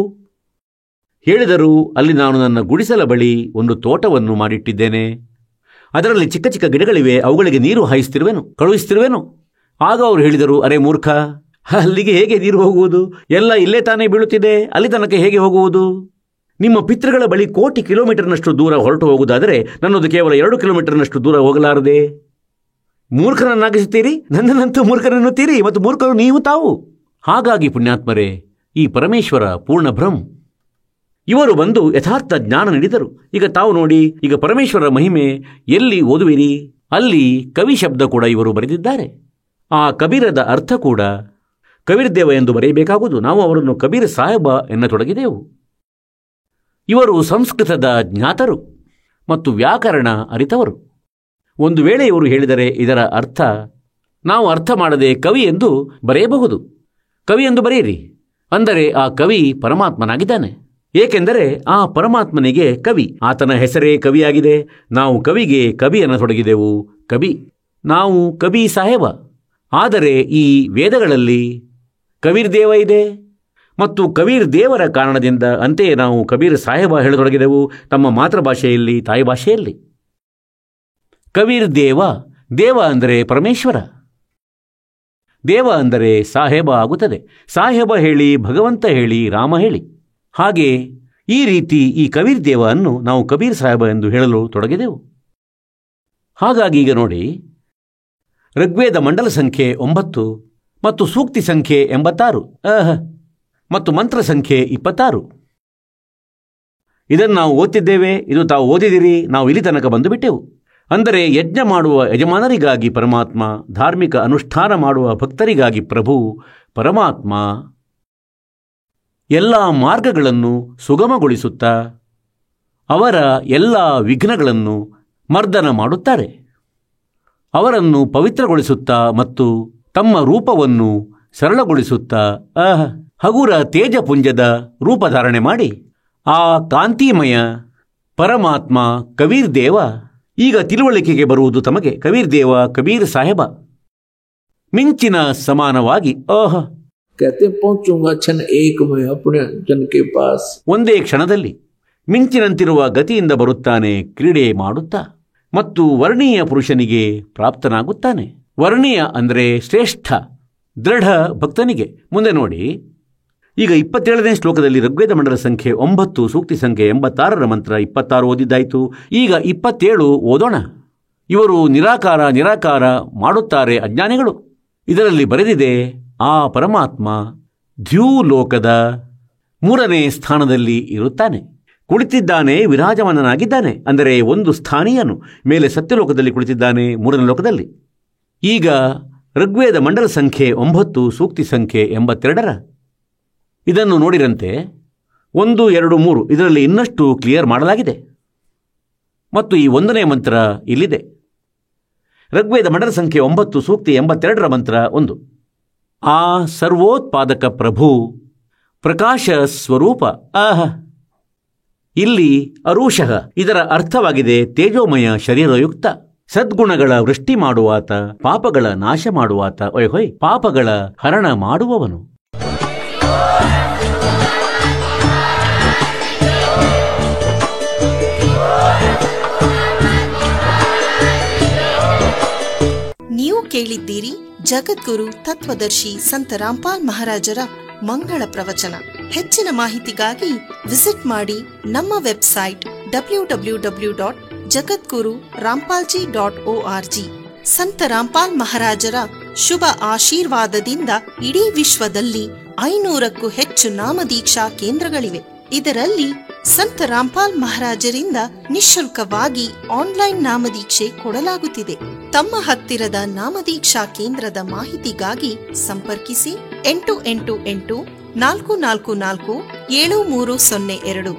ಹೇಳಿದರು, ಅಲ್ಲಿ ನಾನು ನನ್ನ ಗುಡಿಸಲ ಬಳಿ ಒಂದು ತೋಟವನ್ನು ಮಾಡಿಟ್ಟಿದ್ದೇನೆ. ಅದರಲ್ಲಿ ಚಿಕ್ಕ ಚಿಕ್ಕ ಗಿಡಗಳಿವೆ, ಅವುಗಳಿಗೆ ನೀರು ಕಳುಹಿಸ್ತಿರುವೆನು. ಆಗ ಅವರು ಹೇಳಿದರು, ಅರೆ ಮೂರ್ಖ, ಅಲ್ಲಿಗೆ ಹೇಗೆ ನೀರು ಹೋಗುವುದು? ಎಲ್ಲ ಇಲ್ಲೇ ತಾನೇ ಬೀಳುತ್ತಿದೆ, ಅಲ್ಲಿ ತನಕ ಹೇಗೆ ಹೋಗುವುದು? ನಿಮ್ಮ ಪಿತೃಗಳ ಬಳಿ ಕೋಟಿ ಕಿಲೋಮೀಟರ್ನಷ್ಟು ದೂರ ಹೊರಟು ಹೋಗುವುದಾದರೆ ನನ್ನದು ಕೇವಲ 2 ಕಿಲೋಮೀಟರ್ನಷ್ಟು ದೂರ ಹೋಗಲಾರದೆ. ಮೂರ್ಖನನ್ನಾಗಿಸುತ್ತೀರಿ, ನನ್ನನ್ನಂತೂ ಮೂರ್ಖನನ್ನುತ್ತೀರಿ, ಮತ್ತು ಮೂರ್ಖರು ನೀವು ತಾವು. ಹಾಗಾಗಿ ಪುಣ್ಯಾತ್ಮರೇ, ಈ ಪರಮೇಶ್ವರ ಪೂರ್ಣ ಬ್ರಹ್ಮ, ಇವರು ಬಂದು ಯಥಾರ್ಥ ಜ್ಞಾನ ನೀಡಿದರು. ಈಗ ತಾವು ನೋಡಿ, ಈಗ ಪರಮೇಶ್ವರ ಮಹಿಮೆ ಎಲ್ಲಿ ಓದುವಿರಿ? ಅಲ್ಲಿ ಕವಿ ಶಬ್ದ ಕೂಡ ಇವರು ಬರೆದಿದ್ದಾರೆ. ಆ ಕಬೀರದ ಅರ್ಥ ಕೂಡ ಕಬೀರ್ ದೇವ ಎಂದು ಬರೆಯಬೇಕಾಗುವುದು. ನಾವು ಅವರನ್ನು ಕಬೀರ್ ಸಾಹೇಬ ಎನ್ನತೊಡಗಿದೆವು. ಇವರು ಸಂಸ್ಕೃತದ ಜ್ಞಾತರು ಮತ್ತು ವ್ಯಾಕರಣ ಅರಿತವರು. ಒಂದು ವೇಳೆ ಇವರು ಹೇಳಿದರೆ ಇದರ ಅರ್ಥ ನಾವು ಅರ್ಥ ಮಾಡದೆ ಕವಿ ಎಂದು ಬರೆಯಬಹುದು. ಕವಿ ಎಂದು ಬರೆಯಿರಿ ಅಂದರೆ ಆ ಕವಿ ಪರಮಾತ್ಮನಾಗಿದ್ದಾನೆ. ಏಕೆಂದರೆ ಆ ಪರಮಾತ್ಮನಿಗೆ ಕವಿ, ಆತನ ಹೆಸರೇ ಕವಿಯಾಗಿದೆ. ನಾವು ಕವಿಗೆ ಕವಿ ಅನ್ನತೊಡಗಿದೆವು. ಕವಿ, ನಾವು ಕಬಿ ಸಾಹೇಬ. ಆದರೆ ಈ ವೇದಗಳಲ್ಲಿ ಕಬೀರ್ ದೇವ ಇದೆ ಮತ್ತು ಕಬೀರ್ ದೇವರ ಕಾರಣದಿಂದ ಅಂತೆಯೇ ನಾವು ಕಬೀರ್ ಸಾಹೇಬ ಹೇಳತೊಡಗಿದೆವು ತಮ್ಮ ಮಾತೃಭಾಷೆಯಲ್ಲಿ, ತಾಯಿ ಭಾಷೆಯಲ್ಲಿ. ಕಬೀರ್ ದೇವ, ದೇವ ಅಂದರೆ ಪರಮೇಶ್ವರ, ದೇವ ಅಂದರೆ ಸಾಹೇಬ ಆಗುತ್ತದೆ. ಸಾಹೇಬ ಹೇಳಿ, ಭಗವಂತ ಹೇಳಿ, ರಾಮ ಹೇಳಿ. ಹಾಗೆ ಈ ರೀತಿ ಈ ಕಬೀರ್ ದೇವ ಅನ್ನು ನಾವು ಕಬೀರ್ ಸಾಹೇಬ ಎಂದು ಹೇಳಲು ತೊಡಗಿದೆವು. ಹಾಗಾಗಿ ಈಗ ನೋಡಿ, ಋಗ್ವೇದ ಮಂಡಲ ಸಂಖ್ಯೆ 9 ಮತ್ತು ಸೂಕ್ತಿ ಸಂಖ್ಯೆ 86 ಮತ್ತು ಮಂತ್ರ ಸಂಖ್ಯೆ 26. ಇದನ್ನು ನಾವು ಓದ್ತಿದ್ದೇವೆ. ಇದು ತಾವು ಓದಿದಿರಿ. ನಾವು ಇಲ್ಲಿ ತನಕ ಬಂದು ಬಿಟ್ಟೆವು. ಅಂದರೆ ಯಜ್ಞ ಮಾಡುವ ಯಜಮಾನರಿಗಾಗಿ ಪರಮಾತ್ಮ, ಧಾರ್ಮಿಕ ಅನುಷ್ಠಾನ ಮಾಡುವ ಭಕ್ತರಿಗಾಗಿ ಪ್ರಭು ಪರಮಾತ್ಮ ಎಲ್ಲ ಮಾರ್ಗಗಳನ್ನು ಸುಗಮಗೊಳಿಸುತ್ತಾ ಅವರ ಎಲ್ಲ ವಿಘ್ನಗಳನ್ನು ಮರ್ದನ ಮಾಡುತ್ತಾರೆ. ಅವರನ್ನು ಪವಿತ್ರಗೊಳಿಸುತ್ತಾ ಮತ್ತು ತಮ್ಮ ರೂಪವನ್ನು ಸರಳಗೊಳಿಸುತ್ತಾ ಹಗುರ ತೇಜಪುಂಜದ ರೂಪಧಾರಣೆ ಮಾಡಿ ಆ ಕಾಂತಿಮಯ ಪರಮಾತ್ಮ ಕಬೀರ್ ದೇವ ಈಗ ತಿಳುವಳಿಕೆಗೆ ಬರುವುದು ತಮಗೆ. ಕಬೀರ್ ದೇವ, ಕಬೀರ್ ಸಾಹೇಬ ಮಿಂಚಿನ ಸಮಾನವಾಗಿ कहते पहुंचूंगा क्षण एक में अपने जन के पास. ಒಂದೇ ಕ್ಷಣದಲ್ಲಿ ಮಿಂಚಿನಂತಿರುವ ಗತಿಯಿಂದ ಬರುತ್ತಾನೆ ಕ್ರೀಡೆ ಮಾಡುತ್ತಾ ಮತ್ತು ವರ್ಣೀಯ ಪುರುಷನಿಗೆ ಪ್ರಾಪ್ತನಾಗುತ್ತಾನೆ. ವರ್ಣೀಯ ಅಂದರೆ ಶ್ರೇಷ್ಠ, ದೃಢ ಭಕ್ತನಿಗೆ. ಮುಂದೆ ನೋಡಿ, ಈಗ 27ನೇ ಶ್ಲೋಕದಲ್ಲಿ ಋಗ್ವೇದ ಮಂಡಲ ಸಂಖ್ಯೆ 9 ಸೂಕ್ತಿ ಸಂಖ್ಯೆ 86ರ ಮಂತ್ರ 26 ಓದಿದ್ದಾಯಿತು. ಈಗ 27 ಓದೋಣ. ಇವರು ನಿರಾಕಾರ ನಿರಾಕಾರ ಮಾಡುತ್ತಾರೆ ಅಜ್ಞಾನಿಗಳು. ಇದರಲ್ಲಿ ಬರೆದಿದೆ, ಆ ಪರಮಾತ್ಮ ದ್ಯೂಲೋಕದ 3ನೇ ಸ್ಥಾನದಲ್ಲಿ ಇರುತ್ತಾನೆ, ಕುಳಿತಿದ್ದಾನೆ, ವಿರಾಜಮಾನನಾಗಿದ್ದಾನೆ. ಅಂದರೆ ಒಂದು ಸ್ಥಾನೀಯನು ಮೇಲೆ ಸತ್ಯಲೋಕದಲ್ಲಿ ಕುಳಿತಿದ್ದಾನೆ, 3ನೇ ಲೋಕದಲ್ಲಿ. ಈಗ ಋಗ್ವೇದ ಮಂಡಲ ಸಂಖ್ಯೆ 9 ಸೂಕ್ತಿ ಸಂಖ್ಯೆ 82ರ ಇದನ್ನು ನೋಡಿರಂತೆ 1, 2, 3 ಇದರಲ್ಲಿ ಇನ್ನಷ್ಟು ಕ್ಲಿಯರ್ ಮಾಡಲಾಗಿದೆ. ಮತ್ತು ಈ 1ನೇ ಮಂತ್ರ ಇಲ್ಲಿದೆ. ಋಗ್ವೇದ ಮಂಡಲ ಸಂಖ್ಯೆ 9 ಸೂಕ್ತಿ 82ರ ಮಂತ್ರ 1. ಆ ಸರ್ವೋತ್ಪಾದಕ ಪ್ರಭು ಪ್ರಕಾಶ ಸ್ವರೂಪ ಇಲ್ಲಿ ಅರುಷಃ ಇದರ ಅರ್ಥವಾಗಿದೆ ತೇಜೋಮಯ ಶರೀರಯುಕ್ತ, ಸದ್ಗುಣಗಳ ವೃಷ್ಟಿ ಮಾಡುವಾತ, ಪಾಪಗಳ ನಾಶ ಮಾಡುವಾತ, ಪಾಪಗಳ ಹರಣ ಮಾಡುವವನು. ನೀವು ಕೇಳಿದ್ದೀರಿ ಜಗದ್ಗುರು ತತ್ವದರ್ಶಿ ಸಂತ ರಾಮ್ಪಾಲ್ ಮಹಾರಾಜರ ಮಂಗಳ ಪ್ರವಚನ. ಹೆಚ್ಚಿನ ಮಾಹಿತಿಗಾಗಿ ವಿಸಿಟ್ ಮಾಡಿ ನಮ್ಮ ವೆಬ್ಸೈಟ್ www.jagadguru-rampalji.org. ಸಂತ ರಾಮ್ಪಾಲ್ ಮಹಾರಾಜರ ಶುಭ ಆಶೀರ್ವಾದದಿಂದ ಇಡೀ ವಿಶ್ವದಲ್ಲಿ 500ಕ್ಕೂ ಹೆಚ್ಚು ನಾಮದೀಕ್ಷಾ ಕೇಂದ್ರಗಳಿವೆ. ಇದರಲ್ಲಿ ಸಂತ ರಾಮ್ಪಾಲ್ ಮಹಾರಾಜರಿಂದ ನಿಶುಲ್ಕವಾಗಿ ಆನ್ಲೈನ್ ನಾಮದೀಕ್ಷೆ ಕೊಡಲಾಗುತ್ತಿದೆ. ತಮ್ಮ ಹತ್ತಿರದ ನಾಮದೀಕ್ಷಾ ಕೇಂದ್ರದ ಮಾಹಿತಿಗಾಗಿ ಸಂಪರ್ಕಿಸಿ 888 444 7302